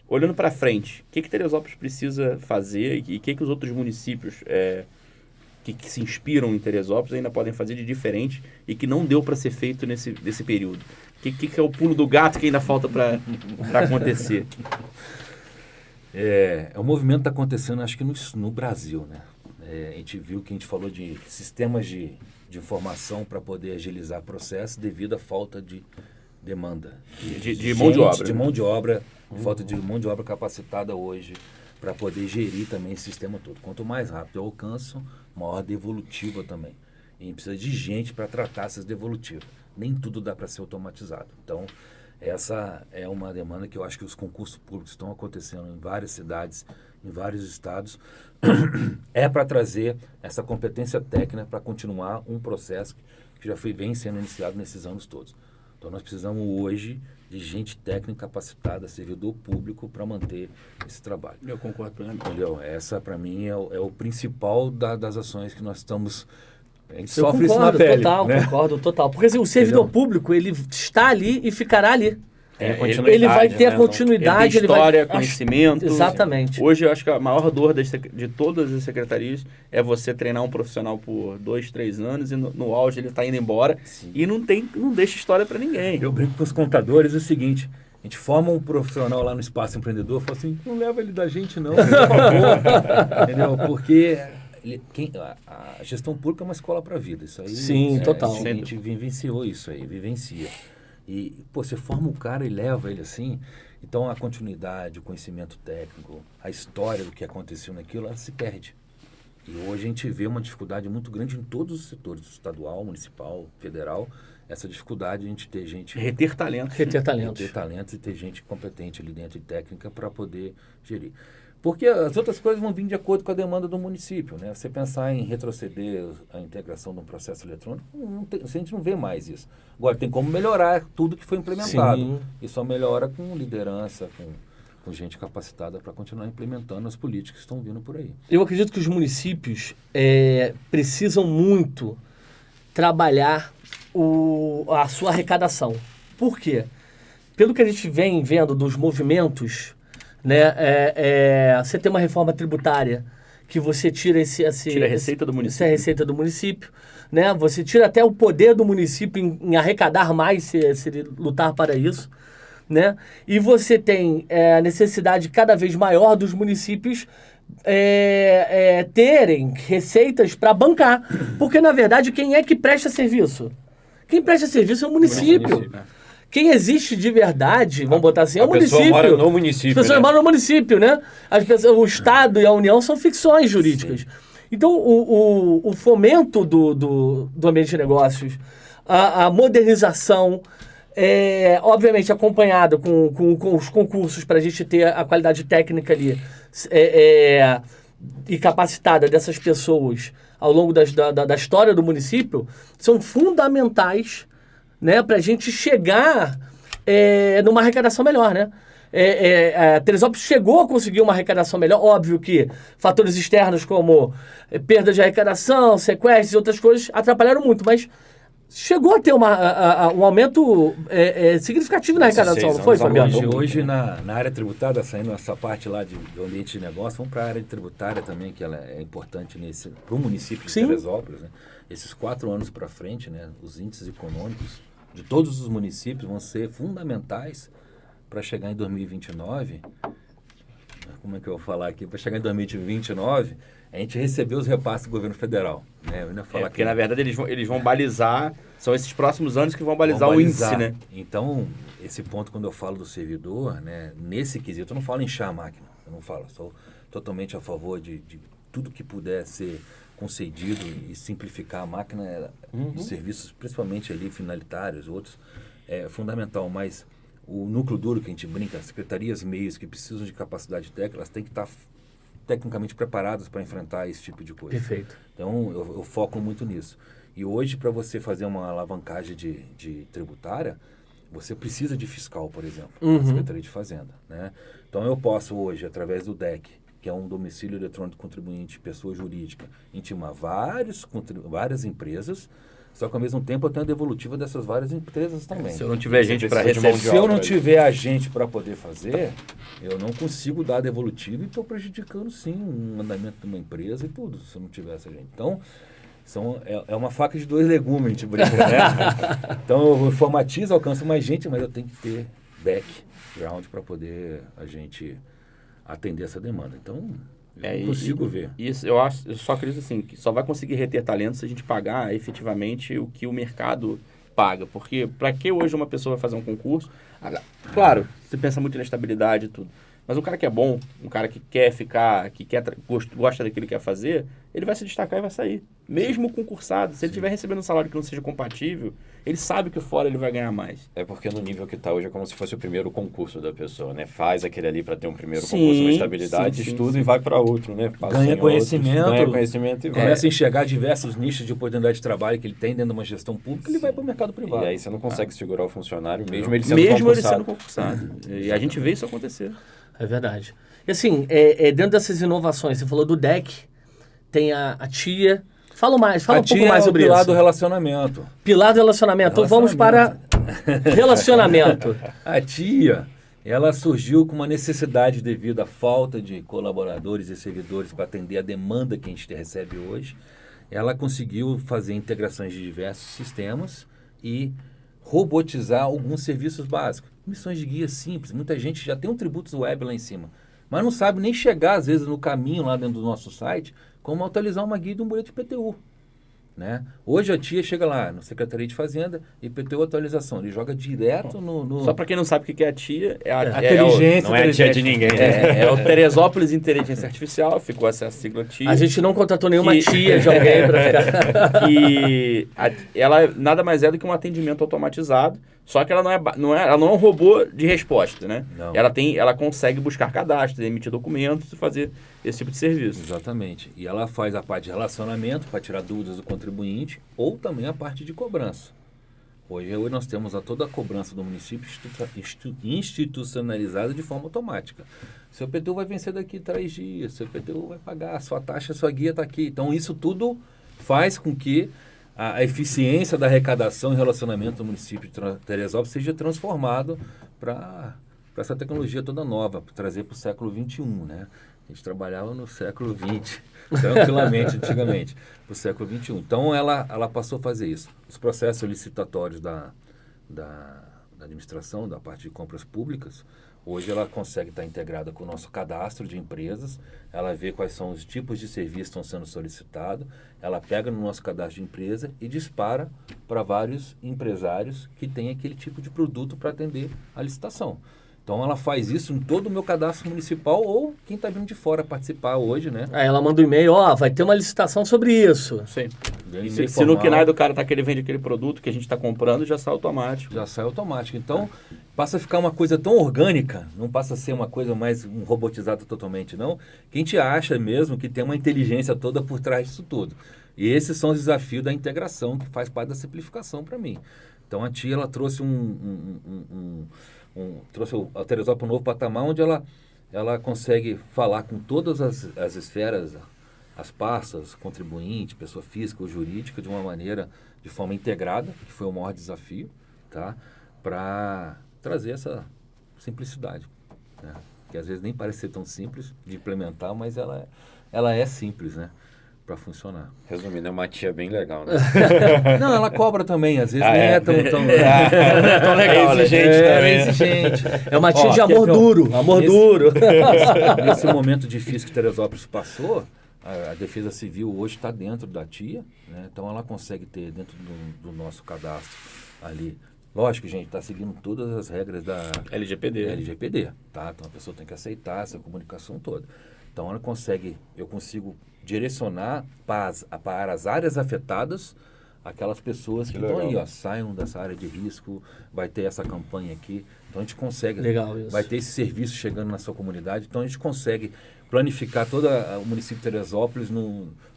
Olhando para frente, o que Teresópolis precisa fazer e o que os outros municípios que se inspiram em Teresópolis ainda podem fazer de diferente e que não deu para ser feito nesse período? O que é o pulo do gato que ainda falta para acontecer? O movimento está acontecendo, acho que no Brasil, né? A gente viu que a gente falou de sistemas de informação para poder agilizar processos devido à falta de demanda. De mão de obra. De mão de obra, falta de mão de obra capacitada hoje para poder gerir também esse sistema todo. Quanto mais rápido eu alcanço, maior devolutiva também. E a gente precisa de gente para tratar essas devolutivas. Nem tudo dá para ser automatizado. Então, essa é uma demanda que eu acho que os concursos públicos estão acontecendo em várias cidades, em vários estados. Para trazer essa competência técnica para continuar um processo que já vem sendo iniciado nesses anos todos. Então, nós precisamos hoje de gente técnica capacitada, servidor público, para manter esse trabalho. Eu concordo plenamente. Entendeu? Essa, para mim, é o principal das ações que nós estamos... A gente Eu sofre concordo, isso na pele, total, né? concordo, total. Porque assim, o servidor público, ele está ali e ficará ali. Ele vai ter a continuidade. Ele tem história, conhecimento. Exatamente. Hoje, eu acho que a maior dor de todas as secretarias é você treinar um profissional por 2, 3 anos e no auge ele está indo embora. Sim. E não deixa história para ninguém. Eu brinco com os contadores o seguinte: a gente forma um profissional lá no Espaço Empreendedor, fala assim, não leva ele da gente não, por favor. Entendeu? Porque a gestão pública é uma escola para a vida. Isso aí, Sim, total. A gente vivenciou isso aí, vivencia. E, você forma o cara e leva ele assim. Então, a continuidade, o conhecimento técnico, a história do que aconteceu naquilo, ela se perde. E hoje a gente vê uma dificuldade muito grande em todos os setores, estadual, municipal, federal, essa dificuldade de a gente ter gente... Reter talentos. Reter talentos. Reter talentos e ter gente competente ali dentro e técnica para poder gerir. Porque as outras coisas vão vir de acordo com a demanda do município, né? Você pensar em retroceder a integração de um processo eletrônico, a gente não vê mais isso. Agora, tem como melhorar tudo que foi implementado. Sim. E só melhora com liderança, com gente capacitada para continuar implementando as políticas que estão vindo por aí. Eu acredito que os municípios precisam muito trabalhar a sua arrecadação. Por quê? Pelo que a gente vem vendo dos movimentos, né, você tem uma reforma tributária que você tira tira a receita do município. Essa é a receita do município, né? Você tira até o poder do município em arrecadar mais se ele lutar para isso, né? E você tem a necessidade cada vez maior dos municípios terem receitas para bancar. Porque, na verdade, quem é que presta serviço? Quem presta serviço é o município. Quem existe de verdade, vamos botar assim, é o município. A pessoa mora no município. As pessoas moram no município, né? O Estado e a União são ficções jurídicas. Sim. Então, o fomento do ambiente de negócios, a modernização, obviamente acompanhado com os concursos para a gente ter a qualidade técnica ali e capacitada dessas pessoas ao longo da história do município, são fundamentais, né, para a gente chegar numa arrecadação melhor, né? Teresópolis chegou a conseguir uma arrecadação melhor. Óbvio que fatores externos como perda de arrecadação, sequestros e outras coisas atrapalharam muito, mas chegou a ter um aumento significativo na arrecadação, não foi, Fabiano? Hoje na área tributária, saindo essa parte lá do ambiente de negócio, vamos para a área tributária também, que ela é importante para o município de Teresópolis, né? Esses 4 anos para frente, né, os índices econômicos de todos os municípios vão ser fundamentais para chegar em 2029. Como é que eu vou falar aqui? Para chegar em 2029, a gente recebeu os repasses do governo federal. Né? Eu ainda falar porque, na verdade, eles vão balizar, são esses próximos anos que vão balizar o índice, né? Então, esse ponto, quando eu falo do servidor, né, nesse quesito, eu não falo em inchar a máquina. Eu não falo, sou totalmente a favor de tudo que puder ser concedido e simplificar a máquina de serviços, principalmente ali finalitários, outros, é fundamental, mas o núcleo duro que a gente brinca, as secretarias meios que precisam de capacidade técnica, elas têm que estar tecnicamente preparadas para enfrentar esse tipo de coisa. Perfeito. Então, eu foco muito nisso. E hoje, para você fazer uma alavancagem de tributária, você precisa de fiscal, por exemplo, na Secretaria de Fazenda, né? Então, eu posso hoje, através do DEC, que é um domicílio eletrônico contribuinte, pessoa jurídica, intimar várias empresas, só que ao mesmo tempo eu tenho a devolutiva dessas várias empresas também. Se eu não tiver gente para receber, se eu não tiver agente para poder fazer, eu não consigo dar a devolutiva e estou prejudicando sim um andamento de uma empresa e tudo, se eu não tiver essa gente. Então, é uma faca de 2 legumes, a gente brinca, né? Então, eu informatizo, alcanço mais gente, mas eu tenho que ter background para poder a gente atender essa demanda. Então, eu consigo ver. Isso, eu só acredito assim, que só vai conseguir reter talento se a gente pagar efetivamente o que o mercado paga. Porque para que hoje uma pessoa vai fazer um concurso? Claro, você pensa muito na estabilidade e tudo. Mas um cara que é bom, um cara que quer ficar, gosta daquilo que quer fazer, ele vai se destacar e vai sair. Mesmo concursado, se ele estiver recebendo um salário que não seja compatível, ele sabe que fora ele vai ganhar mais. É porque no nível que está hoje é como se fosse o primeiro concurso da pessoa, né? Faz aquele ali para ter um primeiro concurso, uma estabilidade, estuda e vai para outro, né? Ganha conhecimento e começa a enxergar diversos nichos de oportunidade de trabalho que ele tem dentro de uma gestão pública, ele vai para o mercado privado. E aí você não consegue segurar o funcionário, mesmo ele sendo concursado. E a gente vê isso acontecer. É verdade. E assim, dentro dessas inovações, você falou do DEC, tem a TIA. Fala um pouco mais sobre isso. Pilar do relacionamento. Pilar do relacionamento. Então vamos para relacionamento. A TIA, ela surgiu com uma necessidade devido à falta de colaboradores e servidores para atender a demanda que a gente recebe hoje. Ela conseguiu fazer integrações de diversos sistemas e robotizar alguns serviços básicos. Missões de guia simples. Muita gente já tem um tributos web lá em cima. mas não sabe nem chegar, às vezes, no caminho lá dentro do nosso site, como atualizar uma guia de um boleto de IPTU. Né? Hoje a tia chega lá no Secretaria de Fazenda, IPTU atualização, ele joga direto no... Só para quem não sabe o que é a tia, não é a tia de ninguém. É o Teresópolis Inteligência Artificial, ficou essa sigla tia. A gente não contratou nenhuma tia de alguém para ficar... Ela nada mais é do que um atendimento automatizado, só que ela não é um robô de resposta, né? Não. Ela consegue buscar cadastros, emitir documentos e fazer esse tipo de serviço. Exatamente. E ela faz a parte de relacionamento para tirar dúvidas do contribuinte ou também a parte de cobrança. Hoje nós temos toda a cobrança do município institucionalizada de forma automática. Seu IPTU vai vencer daqui 3 dias, seu IPTU vai pagar, sua taxa, sua guia está aqui. Então isso tudo faz com que a eficiência da arrecadação e relacionamento do município de Teresópolis seja transformado para essa tecnologia toda nova, para trazer para o século XXI, né? A gente trabalhava no século XX, tranquilamente, antigamente, para o século XXI. Então, ela passou a fazer isso. Os processos licitatórios da administração, da parte de compras públicas, hoje ela consegue estar integrada com o nosso cadastro de empresas, ela vê quais são os tipos de serviços que estão sendo solicitados, ela pega no nosso cadastro de empresa e dispara para vários empresários que têm aquele tipo de produto para atender a licitação. Então ela faz isso em todo o meu cadastro municipal ou quem está vindo de fora participar hoje, né? Aí ela manda um e-mail, vai ter uma licitação sobre isso. Sim. Se no KNAI do cara ele vende aquele produto que a gente está comprando, já sai automático. Já sai automático. Então passa a ficar uma coisa tão orgânica, não passa a ser uma coisa mais robotizada totalmente, não. Que a gente acha mesmo que tem uma inteligência toda por trás disso tudo. E esses são os desafios da integração, que faz parte da simplificação para mim. Então a tia ela trouxe trouxe a Teresópolis para um novo patamar, onde ela consegue falar com todas as esferas, as pastas, contribuinte, pessoa física ou jurídica, de forma integrada, que foi o maior desafio, tá? Para trazer essa simplicidade, né? Que às vezes nem parece ser tão simples de implementar, mas ela é simples, né? Para funcionar. Resumindo, é uma tia bem legal, né? Não, ela cobra também, às vezes nem é tão tão legal, é exigente também. É exigente. É uma tia de amor duro, duro. Nesse momento difícil que Teresópolis passou, a Defesa Civil hoje está dentro da tia, né? Então ela consegue ter dentro do nosso cadastro ali. Lógico, gente, está seguindo todas as regras da LGPD, tá? Então a pessoa tem que aceitar essa comunicação toda. Então eu consigo direcionar para as áreas afetadas aquelas pessoas que estão aí, saiam dessa área de risco, vai ter essa campanha aqui. Então a gente consegue, vai ter esse serviço chegando na sua comunidade, então a gente consegue planificar todo o município de Teresópolis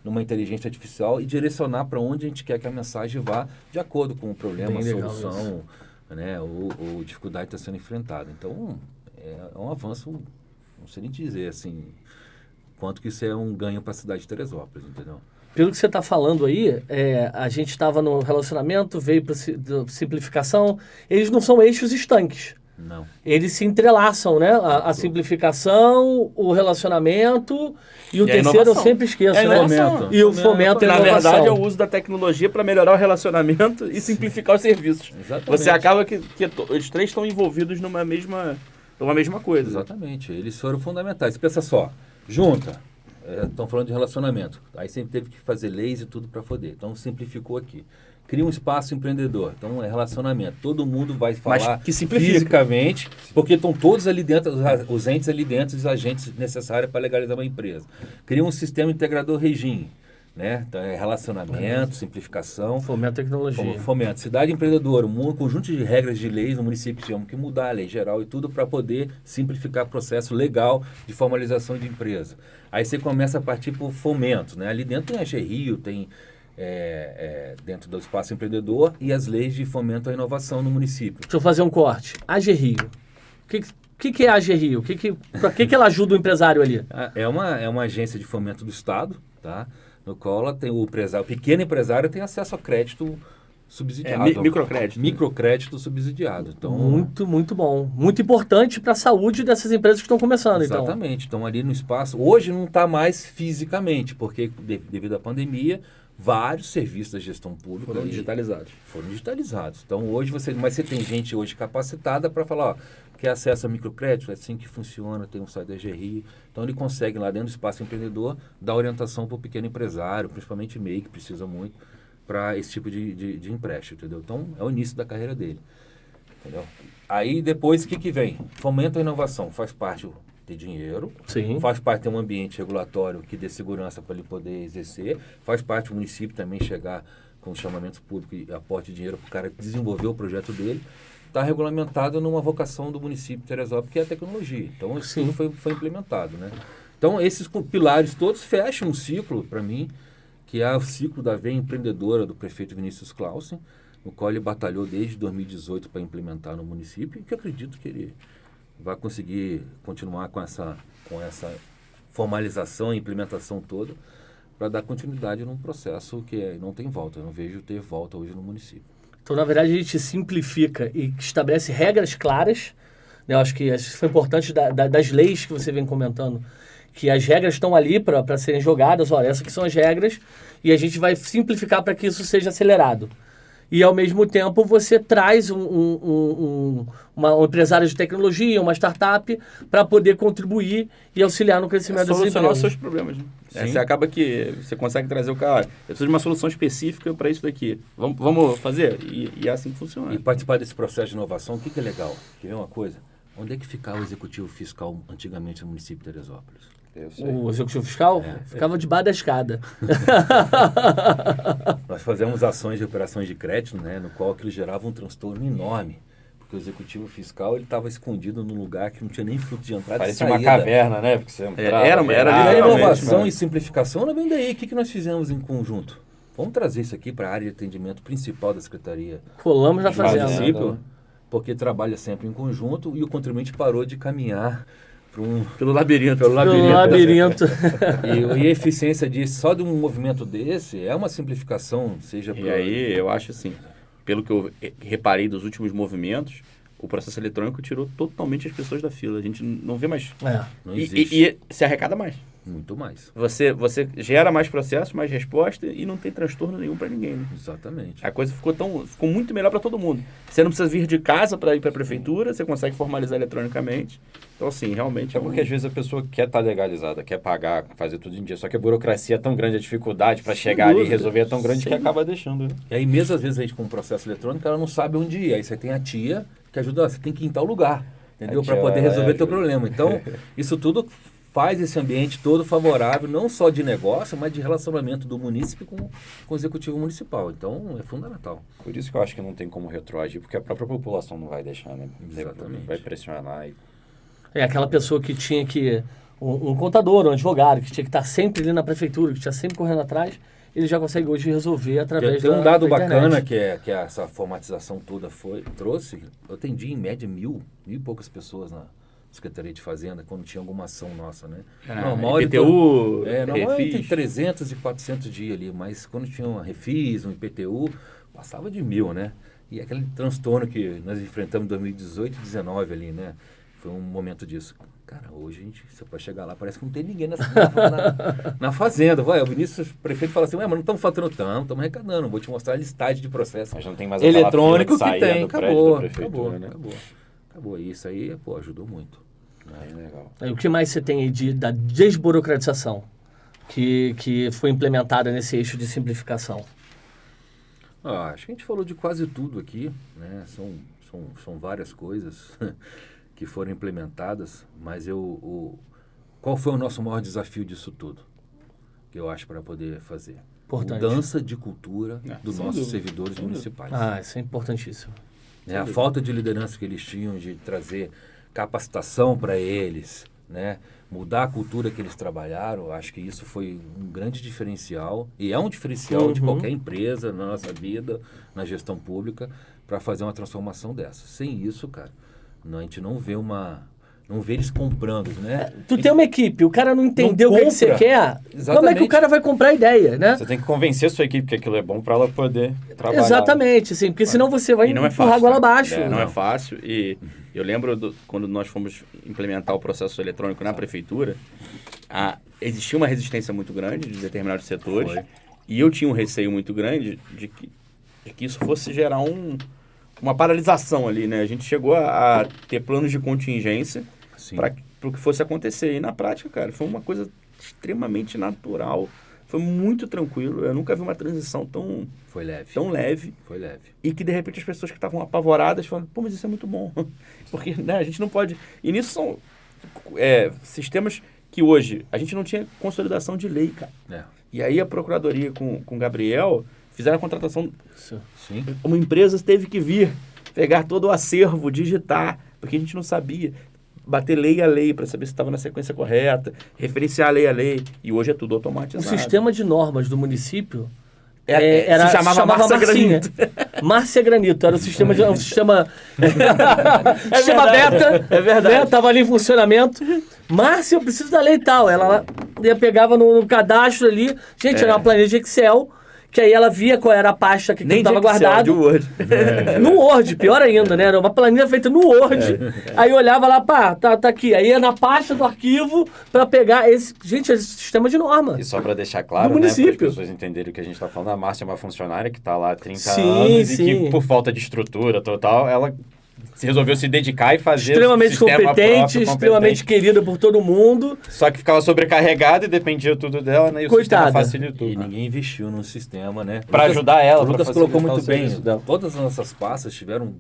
numa inteligência artificial e direcionar para onde a gente quer que a mensagem vá de acordo com o problema, a solução, né, ou dificuldade que está sendo enfrentada. Então é um avanço, não sei nem dizer assim, quanto que isso é um ganho para a cidade de Teresópolis, entendeu? Pelo que você está falando aí, a gente estava no relacionamento, veio para simplificação, eles não são eixos estanques. Não. Eles se entrelaçam, né? A simplificação, o relacionamento e o terceiro eu sempre esqueço, né? E o fomento. Na verdade, é o uso da tecnologia para melhorar o relacionamento e simplificar os serviços. Exatamente. Você acaba que os três estão envolvidos numa mesma coisa. Exatamente. Eles foram fundamentais. Pensa só, junta. Estão falando de relacionamento. Aí sempre teve que fazer leis e tudo para poder. Então simplificou aqui. Cria um espaço empreendedor. Então é relacionamento. Todo mundo vai falar fisicamente, porque estão todos ali dentro, os entes ali dentro, os agentes necessários para legalizar uma empresa. Cria um sistema integrador regime. Né? Então é relacionamento, simplificação. Fomento tecnologia. Fomento. Cidade empreendedora, um conjunto de regras de leis no município tínhamos que mudar a lei geral e tudo para poder simplificar o processo legal de formalização de empresa. Aí você começa a partir para o fomento. Né? Ali dentro tem a GRIO, tem dentro do espaço empreendedor e as leis de fomento à inovação no município. Deixa eu fazer um corte. A GRIO. O que é a GRIO? Para que ela ajuda o empresário ali? É uma agência de fomento do Estado, tá? No qual ela tem o pequeno empresário tem acesso a crédito subsidiado. Microcrédito. Microcrédito subsidiado. Então, muito, muito bom. Muito importante para a saúde dessas empresas que estão começando. Exatamente. Então, ali no espaço, hoje não está mais fisicamente, porque devido à pandemia, vários serviços da gestão pública foram digitalizados. Então, hoje mas você tem gente hoje capacitada para falar, quer acesso a microcrédito, é assim que funciona, tem um site da GRI. Então ele consegue lá dentro do espaço empreendedor dar orientação para o pequeno empresário, principalmente MEI, que precisa muito, para esse tipo de empréstimo, entendeu? Então é o início da carreira dele, entendeu? Aí depois o que vem? Fomenta a inovação, faz parte ter dinheiro, Sim. Faz parte ter um ambiente regulatório que dê segurança para ele poder exercer, faz parte o município também chegar com chamamentos públicos e aporte de dinheiro para o cara desenvolver o projeto dele. Está regulamentado numa vocação do município de Teresópolis, que é a tecnologia. Então, isso tudo foi implementado, né? Então, esses pilares todos fecham um ciclo, para mim, que é o ciclo da veia empreendedora do prefeito Vinícius Clausen, no qual ele batalhou desde 2018 para implementar no município, e que eu acredito que ele vai conseguir continuar com essa formalização e implementação toda, para dar continuidade num processo que não tem volta. Eu não vejo ter volta hoje no município. Então, na verdade, a gente simplifica e estabelece regras claras. Né? Eu acho que isso foi importante das leis que você vem comentando, que as regras estão ali para serem jogadas. Olha, essas que são as regras, e a gente vai simplificar para que isso seja acelerado. E, ao mesmo tempo, você traz um empresário de tecnologia, uma startup, para poder contribuir e auxiliar no crescimento das empresas. Solucionar os seus problemas. Né? Você acaba que você consegue trazer o cara, eu preciso de uma solução específica para isso daqui. Vamos fazer? E é assim que funciona. E participar desse processo de inovação, o que é legal? Quer ver uma coisa? Onde é que ficava o executivo fiscal antigamente no município de Teresópolis? O executivo fiscal ficava debaixo da escada. Nós fazemos ações de operações de crédito, né, no qual aquilo gerava um transtorno enorme. Porque o executivo fiscal estava escondido num lugar que não tinha nem fluxo de entrada Parecia e saída. uma caverna, né? Porque você entrava, Era inovação e simplificação não vem daí. O que nós fizemos em conjunto? Vamos trazer isso aqui para a área de atendimento principal da Secretaria. Colamos na fazenda. Porque trabalha sempre em conjunto e o contribuinte parou de caminhar pelo labirinto. E a eficiência disso, só de um movimento desse, é uma simplificação, seja... E aí, eu acho assim, pelo que eu reparei dos últimos movimentos, o processo eletrônico tirou totalmente as pessoas da fila. A gente não vê mais. Não existe. E se arrecada mais. Muito mais. Você gera mais processo, mais resposta e não tem transtorno nenhum para ninguém. Né? Exatamente. A coisa ficou muito melhor para todo mundo. Você não precisa vir de casa para ir para a prefeitura, você consegue formalizar eletronicamente. Então, assim, realmente... É porque às vezes a pessoa quer estar legalizada, quer pagar, fazer tudo em dia, só que a burocracia é tão grande, a dificuldade para chegar ali e resolver é tão grande que acaba deixando. Né? E aí, mesmo às vezes, a gente com um processo eletrônico, ela não sabe onde ir. Aí você tem a tia que ajuda, você tem que ir em tal lugar, entendeu? Para poder resolver teu problema. Então, isso tudo faz esse ambiente todo favorável, não só de negócio, mas de relacionamento do munícipe com o executivo municipal. Então, é fundamental. Por isso que eu acho que não tem como retroagir, porque a própria população não vai deixar, né? Exatamente. Vai pressionar. É aquela pessoa que tinha que... Um contador, um advogado, que tinha que estar sempre ali na prefeitura, que tinha sempre correndo atrás, ele já consegue hoje resolver através Tem um dado da bacana internet. que essa formatização toda trouxe. Eu atendi em média mil e poucas pessoas na Secretaria de Fazenda, quando tinha alguma ação nossa, né? Normal, IPTU, normal refis. entre 300 e 400 dias ali, mas quando tinha uma refis, um IPTU, passava de 1000, né? E aquele transtorno que nós enfrentamos em 2018 e 2019 ali, né? Foi um momento disso. Cara, hoje você pode chegar lá, parece que não tem ninguém na fazenda. O Vinícius, o prefeito, fala assim, mas não estamos faturando, estamos arrecadando, vou te mostrar a listagem de processo mas não tem mais eletrônico que tem. Acabou. Isso aí, ajudou muito. Legal. E o que mais você tem aí da desburocratização que foi implementada nesse eixo de simplificação? Acho que a gente falou de quase tudo aqui, né? São várias coisas que foram implementadas, mas qual foi o nosso maior desafio disso tudo? Que eu acho para poder fazer? Importante. Mudança de cultura dos nossos servidores municipais. Isso é importantíssimo. A falta de liderança que eles tinham de trazer capacitação para eles, né? Mudar a cultura que eles trabalharam, acho que isso foi um grande diferencial, e é um diferencial de qualquer empresa na nossa vida, na gestão pública, para fazer uma transformação dessa. Sem isso, cara, a gente não vê eles comprando, né? Tu tem uma equipe, o cara não entendeu o que você quer, Exatamente. Como é que o cara vai comprar a ideia, né? Você tem que convencer a sua equipe que aquilo é bom para ela poder trabalhar. Exatamente, assim, porque senão você vai empurrar a goela abaixo. Não é fácil, e eu lembro quando nós fomos implementar o processo eletrônico na prefeitura, existia uma resistência muito grande de determinados setores, e eu tinha um receio muito grande de que isso fosse gerar uma paralisação ali, né? A gente chegou a ter planos de contingência para o que fosse acontecer. E na prática, cara, foi uma coisa extremamente natural. Foi muito tranquilo. Eu nunca vi uma transição tão leve. Foi leve. E que, de repente, as pessoas que estavam apavoradas falaram, pô, mas isso é muito bom. Porque, né, a gente não pode... E nisso são sistemas que hoje a gente não tinha consolidação de lei, cara. E aí a Procuradoria com o Gabriel fizeram a contratação. Sim. Uma empresa teve que vir pegar todo o acervo, digitar, porque a gente não sabia. Bater lei a lei para saber se estava na sequência correta, referenciar lei a lei. E hoje é tudo automatizado. O sistema de normas do município se chamava Márcia Granito. Márcia Granito, era o sistema sistema beta, é verdade. Né? Tava ali em funcionamento. Márcia, eu preciso da lei tal. Ela pegava no cadastro ali, gente, era uma planilha de Excel, que aí ela via qual era a pasta que estava guardado. De Word. No Word, pior ainda, né? Era uma planilha feita no Word. Aí olhava lá, pá, tá aqui. Aí ia na pasta do arquivo para pegar esse... Gente, esse sistema de norma. E só para deixar claro, né, para as pessoas entenderem o que a gente está falando, a Márcia é uma funcionária que está lá há 30 anos e que, por falta de estrutura total, ela resolveu se dedicar e fazer extremamente competente, extremamente querida por todo mundo. Só que ficava sobrecarregada e dependia tudo dela, né? E o sistema facilitou. E ninguém investiu no sistema, né? Para ajudar ela. O Lucas colocou muito bem. Todas as nossas pastas tiveram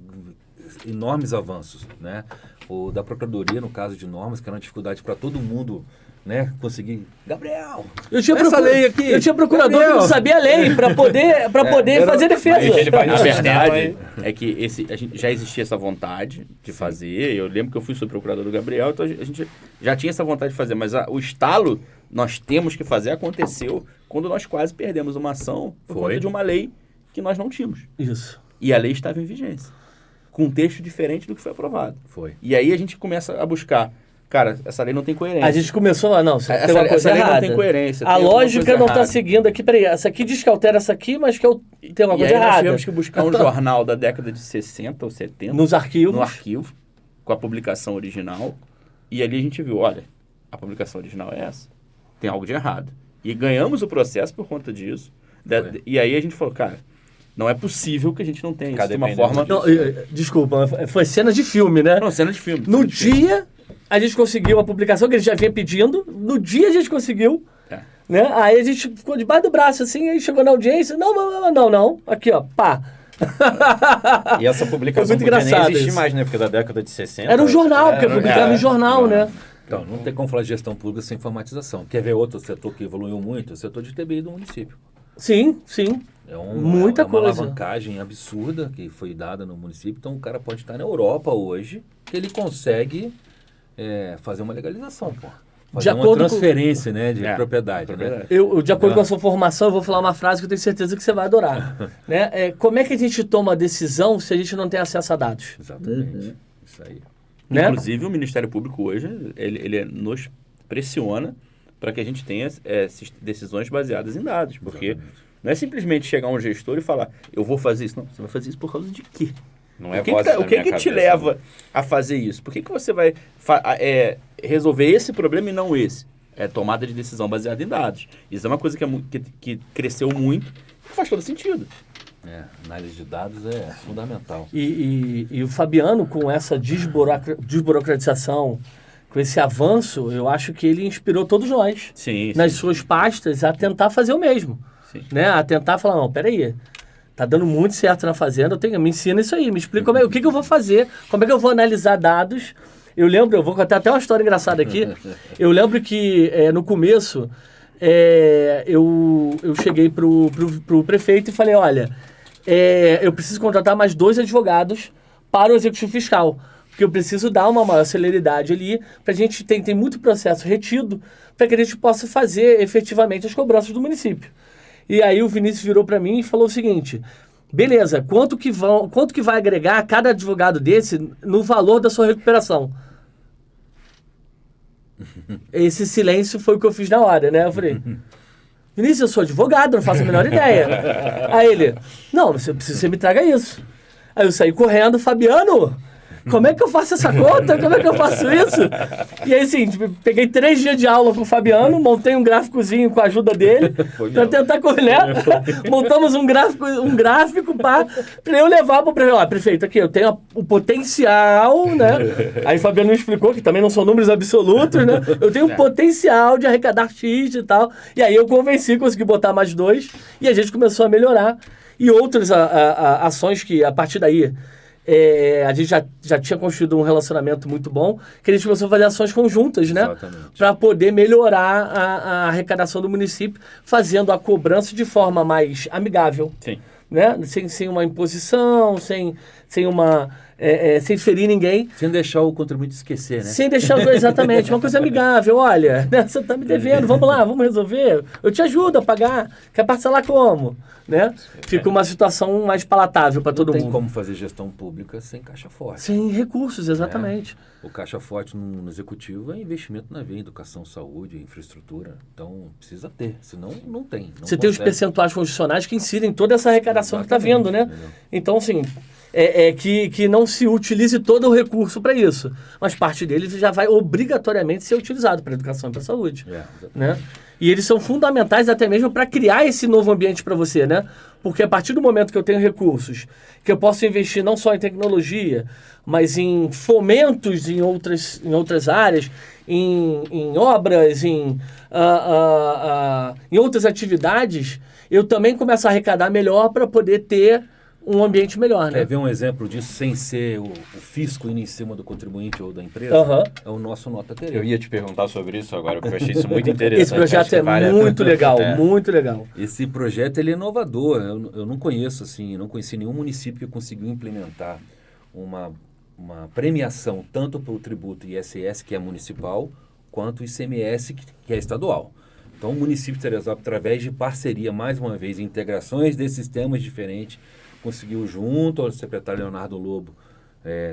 enormes avanços, né? O da Procuradoria, no caso de normas, que era uma dificuldade para todo mundo, né, conseguir... Gabriel, eu tinha procurador que não sabia a lei para poder fazer defesa. Na verdade, é que já existia essa vontade de fazer. Eu lembro que eu fui subprocurador do Gabriel, então a gente já tinha essa vontade de fazer, mas o estalo, nós temos que fazer, aconteceu quando nós quase perdemos uma ação por conta de uma lei que nós não tínhamos. Isso. E a lei estava em vigência, com um texto diferente do que foi aprovado. E aí a gente começa a buscar... Cara, essa lei não tem coerência. A gente começou lá, não, tem uma coisa essa lei errada. Não tem coerência. A lógica não está seguindo aqui. Peraí, essa aqui diz que altera essa aqui, mas que tem uma coisa errada. Nós tivemos que buscar um jornal da década de 60 ou 70. No arquivo, com a publicação original. E ali a gente viu, olha, a publicação original é essa. Tem algo de errado. E ganhamos o processo por conta disso. E aí a gente falou, cara... Não é possível que a gente não tenha isso de uma forma... Não, desculpa, foi cena de filme, né? Não, cena de filme. No dia, a gente conseguiu a publicação que ele já vinha pedindo. No dia a gente conseguiu. Né? Aí a gente ficou debaixo do braço, assim, aí chegou na audiência. Não. Aqui, ó, pá. E essa publicação podia nem existir mais, né? Porque da década de 60... Era um jornal, porque publicava no jornal, né? Então, não tem como falar de gestão pública sem informatização. Quer ver outro setor que evoluiu muito? O setor de TBI do município. Sim. Muita coisa. Uma alavancagem absurda que foi dada no município. Então, o cara pode estar na Europa hoje, que ele consegue fazer uma legalização, pô. Fazer uma transferência, né, de propriedade. Né? De acordo com a sua formação, eu vou falar uma frase que eu tenho certeza que você vai adorar. Né? Como é que a gente toma a decisão se a gente não tem acesso a dados? Exatamente. Isso aí. Né? Inclusive, o Ministério Público hoje, ele nos pressiona para que a gente tenha decisões baseadas em dados. Porque não é simplesmente chegar um gestor e falar, eu vou fazer isso. Não, você vai fazer isso por causa de quê? Não é o que te leva a fazer isso? Por que você vai resolver esse problema e não esse? É tomada de decisão baseada em dados. Isso é uma coisa que cresceu muito e faz todo sentido. Análise de dados é fundamental. E o Fabiano, com essa desburocratização, com esse avanço, eu acho que ele inspirou todos nós, nas suas pastas, a tentar fazer o mesmo. Né? A tentar falar, não, peraí, tá dando muito certo na fazenda, me ensina isso aí, me explica o que eu vou fazer, como é que eu vou analisar dados. Eu vou contar até uma história engraçada aqui. Eu lembro que no começo eu cheguei pro prefeito e falei, olha, eu preciso contratar mais 2 advogados para o executivo fiscal, porque eu preciso dar uma maior celeridade ali, pra gente tem muito processo retido, para que a gente possa fazer efetivamente as cobranças do município. E aí o Vinícius virou para mim e falou o seguinte, beleza, quanto que vai agregar cada advogado desse no valor da sua recuperação? Esse silêncio foi o que eu fiz na hora, né? Eu falei, Vinícius, eu sou advogado, não faço a menor ideia. Aí ele, não, você me traga isso. Aí eu saí correndo, Fabiano, como é que eu faço essa conta? Como é que eu faço isso? E aí, assim, tipo, peguei 3 dias de aula com o Fabiano, montei um gráficozinho com a ajuda dele, para tentar correr. Montamos um gráfico para eu levar para o prefeito. Prefeito, aqui, eu tenho o potencial, né? Aí o Fabiano me explicou que também não são números absolutos, né? Eu tenho o potencial de arrecadar X e tal. E aí eu convenci, consegui botar mais 2 e a gente começou a melhorar. E outras ações que, a partir daí, a gente já tinha construído um relacionamento muito bom, que a gente começou a fazer ações conjuntas, né? Para poder melhorar a arrecadação do município, fazendo a cobrança de forma mais amigável. Sim. Né? Sem uma imposição, sem ferir ninguém. Sem deixar o contribuinte esquecer, né? Sem deixar, exatamente, uma coisa amigável. Olha, né, você está me devendo, vamos lá, vamos resolver. Eu te ajudo a pagar. Quer parcelar como? Né? Fica uma situação mais palatável para todo mundo. Não tem como fazer gestão pública sem caixa forte. Sem recursos, exatamente. O caixa forte no executivo é investimento na veia, educação, saúde, infraestrutura. Então, precisa ter, senão não tem. Você tem os percentuais constitucionais que incidem toda essa arrecadação que está vindo, né? Então, assim, que não se utilize todo o recurso para isso. Mas parte dele já vai obrigatoriamente ser utilizado para educação e para saúde. Né? E eles são fundamentais até mesmo para criar esse novo ambiente para você, né? Porque a partir do momento que eu tenho recursos, que eu posso investir não só em tecnologia, mas em fomentos em outras áreas, em obras, em outras atividades, eu também começo a arrecadar melhor para poder ter um ambiente melhor, né? Quer ver um exemplo disso sem ser o fisco indo em cima do contribuinte ou da empresa? É o nosso Nota Tereza. Eu ia te perguntar sobre isso agora, porque eu achei isso muito interessante. Esse projeto é muito legal, muito legal. Esse projeto ele é inovador. Eu não conheço, assim, não conheci nenhum município que conseguiu implementar uma premiação tanto para o tributo ISS, que é municipal, quanto o ICMS, que é estadual. Então, o município de Teresópolis, através de parceria, mais uma vez, integrações desses sistemas diferentes, conseguiu, junto ao secretário Leonardo Lobo,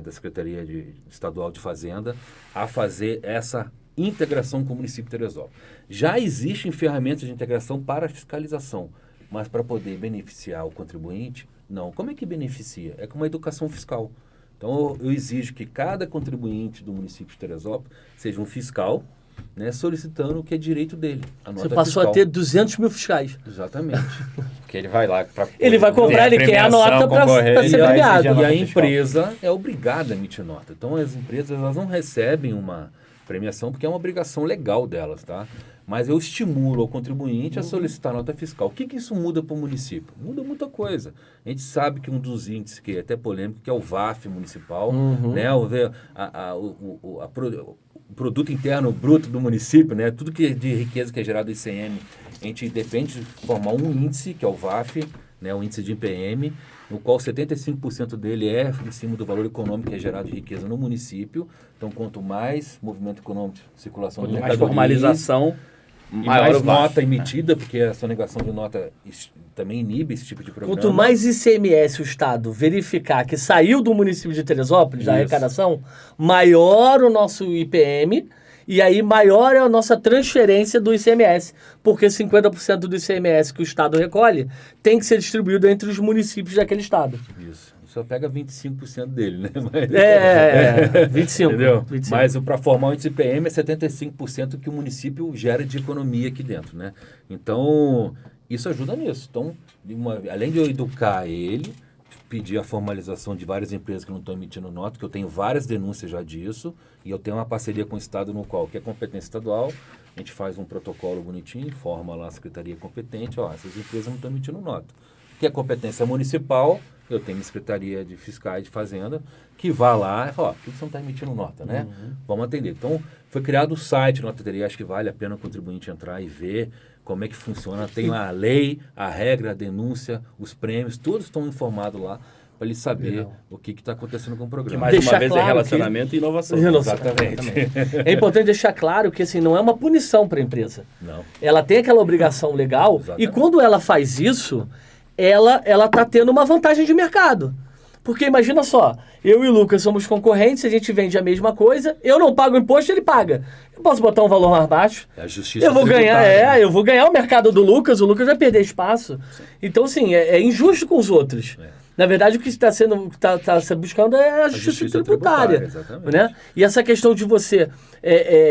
da Secretaria Estadual de Fazenda, a fazer essa integração com o município de Teresópolis. Já existem ferramentas de integração para fiscalização, mas para poder beneficiar o contribuinte, não. Como é que beneficia? É com uma educação fiscal. Então, eu exijo que cada contribuinte do município de Teresópolis seja um fiscal, né, solicitando o que é direito dele. Você passou a ter 200 mil fiscais. Exatamente. Porque ele vai lá para... Ele vai comprar, ele quer a nota para ser premiado. E a empresa é obrigada a emitir nota. Então, as empresas elas não recebem uma premiação porque é uma obrigação legal delas, tá? Mas eu estimulo o contribuinte a solicitar nota fiscal. O que isso muda para o município? Muda muita coisa. A gente sabe que um dos índices, que é até polêmico, que é o VAF municipal, né? O produto interno bruto do município, né? Tudo que de riqueza que é gerado do ICM, a gente depende de formar um índice, que é o VAF, né? O índice de IPM, no qual 75% dele é em cima do valor econômico que é gerado de riqueza no município. Então, quanto mais movimento econômico, circulação de mercadorias, mais formalização, maior mais nota emitida, porque a sonegação de nota também inibe esse tipo de programa. Quanto mais ICMS o Estado verificar que saiu do município de Teresópolis, da arrecadação, maior o nosso IPM, e aí maior é a nossa transferência do ICMS, porque 50% do ICMS que o Estado recolhe tem que ser distribuído entre os municípios daquele Estado. Isso. Só pega 25% dele, né? Mas, 25%. Entendeu? 25%. Mas para formar o índice IPM é 75% que o município gera de economia aqui dentro, né? Então, isso ajuda nisso. Então, além de eu educar ele, pedir a formalização de várias empresas que não estão emitindo nota, que eu tenho várias denúncias já disso, e eu tenho uma parceria com o Estado no qual, que é competência estadual, a gente faz um protocolo bonitinho, informa lá a secretaria competente, essas empresas não estão emitindo nota. Que é competência municipal, eu tenho uma Secretaria de Fiscais de Fazenda, que vai lá e fala, por que você não está emitindo nota, né? Vamos atender. Então, foi criado o site Nota Tereza, acho que vale a pena o contribuinte entrar e ver como é que funciona. Tem lá a lei, a regra, a denúncia, os prêmios, todos estão informados lá para ele saber o que está acontecendo com o programa. Que mais uma vez é relacionamento e inovação. Exatamente. É importante deixar claro que assim, não é uma punição para a empresa. Não. Ela tem aquela obrigação legal e quando ela faz isso, ela está tendo uma vantagem de mercado. Porque imagina só, eu e o Lucas somos concorrentes, a gente vende a mesma coisa, eu não pago imposto, ele paga. Eu posso botar um valor mais baixo. É a justiça. Eu vou ganhar, eu vou ganhar o mercado do Lucas, o Lucas vai perder espaço. Sim. Então, assim, é injusto com os outros. Na verdade, o que está sendo buscando é a justiça tributária. Exatamente. Né? E essa questão de você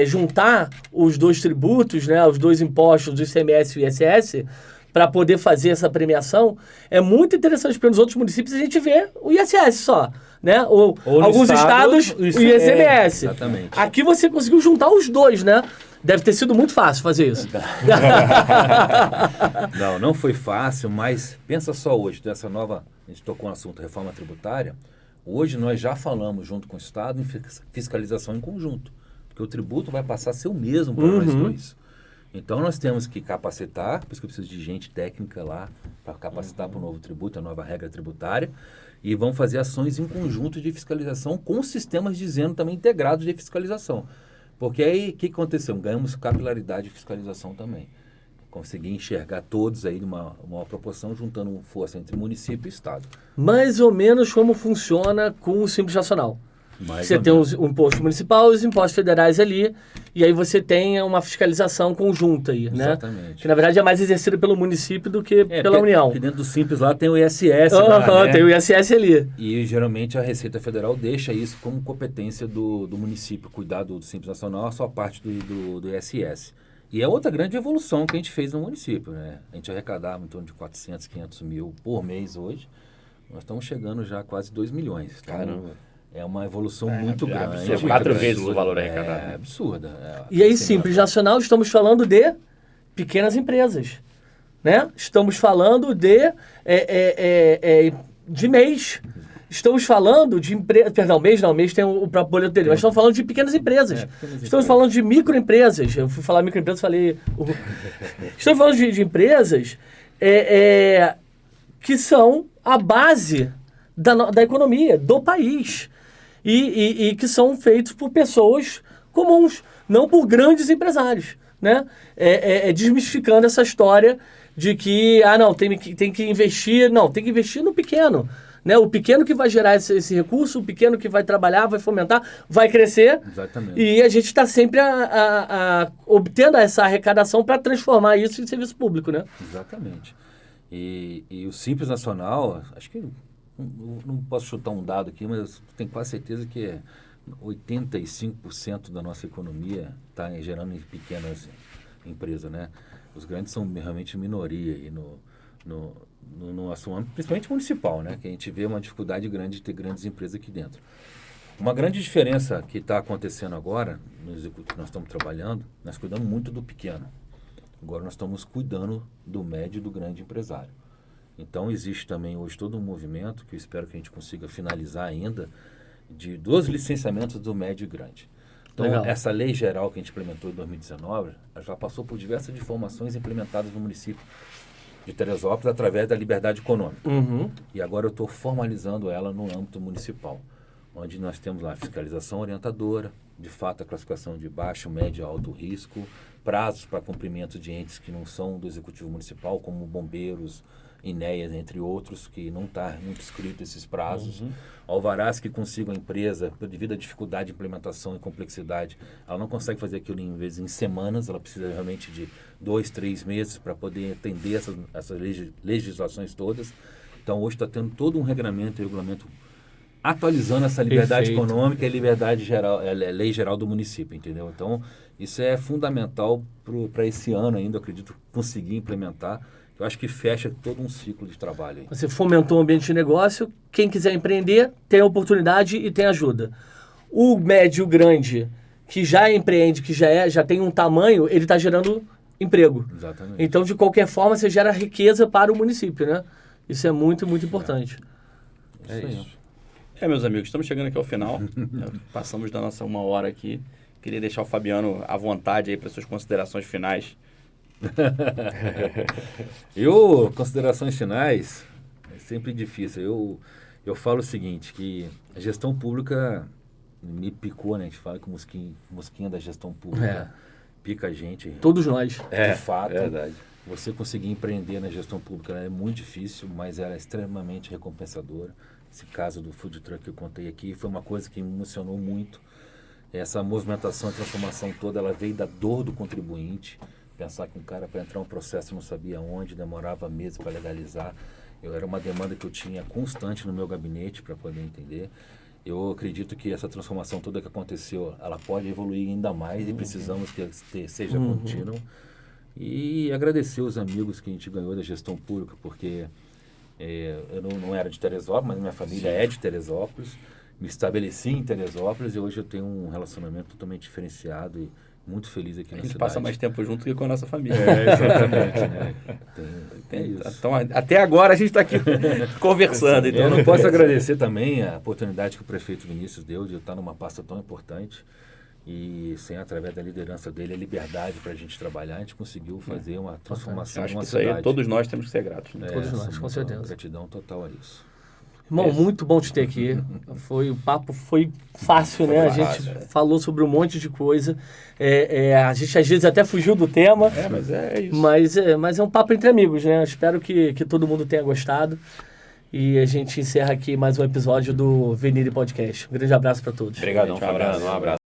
juntar os dois tributos, né, os dois impostos, do ICMS e o ISS, para poder fazer essa premiação, é muito interessante, porque nos outros municípios a gente vê o ISS só, né? Ou alguns estados, o ICMS. Exatamente. Aqui você conseguiu juntar os dois, né? Deve ter sido muito fácil fazer isso. Não foi fácil, mas pensa só hoje, dessa nova, a gente tocou no assunto reforma tributária, hoje nós já falamos junto com o Estado em fiscalização em conjunto, porque o tributo vai passar a ser o mesmo para nós dois. Então nós temos que capacitar, por isso que eu preciso de gente técnica lá para capacitar para o novo tributo, a nova regra tributária, e vão fazer ações em conjunto de fiscalização com sistemas dizendo também integrados de fiscalização. Porque aí o que aconteceu? Ganhamos capilaridade de fiscalização também. Consegui enxergar todos aí numa proporção, juntando força entre município e Estado. Mais ou menos como funciona com o Simples Nacional. Você tem o imposto municipal e os impostos federais ali, e aí você tem uma fiscalização conjunta aí, né? Exatamente. Que na verdade é mais exercida pelo município do que pela União. Porque dentro do Simples lá tem o ISS. Lá, né? Tem o ISS ali. E geralmente a Receita Federal deixa isso como competência do município, cuidar do Simples Nacional, a sua parte do ISS. E é outra grande evolução que a gente fez no município, né? A gente arrecadava em torno de 400, 500 mil por mês hoje. Nós estamos chegando já a quase 2 milhões. Então, caramba. É uma evolução muito grande. É 4 vezes o valor arrecadado. É absurda. E aí, Simples Nacional, estamos falando de pequenas empresas, né? Estamos falando de mês. Estamos falando de empresas... Perdão, mês tem o próprio boleto dele. Mas estamos falando de pequenas empresas. Estamos falando de microempresas. Eu fui falar microempresas, falei... Estamos falando de empresas que são a base da economia, do país. E que são feitos por pessoas comuns, não por grandes empresários, né? Desmistificando essa história de que, tem que investir... Não, tem que investir no pequeno, né? O pequeno que vai gerar esse recurso, o pequeno que vai trabalhar, vai fomentar, vai crescer. Exatamente. E a gente está sempre obtendo essa arrecadação para transformar isso em serviço público, né? Exatamente. E o Simples Nacional, acho que... Não posso chutar um dado aqui, mas tenho quase certeza que 85% da nossa economia está gerando em pequenas empresas, né? Os grandes são realmente minoria aí no nosso âmbito, principalmente municipal, né? Que a gente vê uma dificuldade grande de ter grandes empresas aqui dentro. Uma grande diferença que está acontecendo agora, no executivo que nós estamos trabalhando, nós cuidamos muito do pequeno. Agora nós estamos cuidando do médio e do grande empresário. Então, existe também hoje todo um movimento, que eu espero que a gente consiga finalizar ainda, dos licenciamentos do médio e grande. Então, legal. Essa lei geral que a gente implementou em 2019, já passou por diversas informações implementadas no município de Teresópolis através da liberdade econômica. Uhum. E agora eu estou formalizando ela no âmbito municipal, onde nós temos lá a fiscalização orientadora, de fato a classificação de baixo, médio e alto risco, prazos para cumprimento de entes que não são do executivo municipal, como bombeiros, INEA, entre outros, que não está muito escrito esses prazos. Alvarás que consigam a empresa, devido à dificuldade de implementação e complexidade, ela não consegue fazer aquilo em semanas, ela precisa realmente de 2, 3 meses para poder atender essas legislações todas. Então, hoje está tendo todo um regulamento atualizando essa liberdade econômica e liberdade geral, lei geral do município, entendeu? Então, isso é fundamental para esse ano ainda, eu acredito, conseguir implementar. Eu acho que fecha todo um ciclo de trabalho aí. Você fomentou o ambiente de negócio, quem quiser empreender tem oportunidade e tem ajuda. O médio grande, que já empreende, que já tem um tamanho, ele está gerando emprego. Exatamente. Então, de qualquer forma, você gera riqueza para o município, né? Isso é muito, muito importante. É isso. Meus amigos, estamos chegando aqui ao final. Passamos da nossa 1 hora aqui. Queria deixar o Fabiano à vontade aí para suas considerações finais. Considerações finais, é sempre difícil. Eu falo o seguinte, que a gestão pública me picou, né? A gente fala que o mosquinha da gestão pública pica a gente. Todos nós. De fato, verdade. Você conseguir empreender na gestão pública é muito difícil, mas ela é extremamente recompensadora. Esse caso do food truck que eu contei aqui foi uma coisa que me emocionou muito. Essa movimentação e transformação toda, ela veio da dor do contribuinte. Pensar que um cara, para entrar um processo, não sabia onde, demorava meses para legalizar. Era uma demanda que eu tinha constante no meu gabinete para poder entender. Eu acredito que essa transformação toda que aconteceu, ela pode evoluir ainda mais e precisamos que seja contínua. E agradecer os amigos que a gente ganhou da gestão pública, porque eu não era de Teresópolis, mas minha família é de Teresópolis. Me estabeleci em Teresópolis e hoje eu tenho um relacionamento totalmente diferenciado e muito feliz aqui na cidade. A gente passa mais tempo junto que com a nossa família. Exatamente, né? Isso. Então, até agora a gente está aqui conversando. Então eu não posso agradecer também a oportunidade que o prefeito Vinícius deu de eu estar numa pasta tão importante e através da liderança dele, a liberdade para a gente trabalhar, a gente conseguiu fazer uma transformação acho numa que isso cidade. Aí, todos nós temos que ser gratos. Né? Todos nós, com certeza. Gratidão total a isso. Irmão, muito bom te ter aqui. O papo foi fácil, né? A gente falou sobre um monte de coisa. A gente às vezes até fugiu do tema. Mas é isso. Mas é um papo entre amigos, né? Espero que todo mundo tenha gostado. E a gente encerra aqui mais um episódio do Venire Podcast. Um grande abraço para todos. Obrigadão, Fabiano. Um abraço.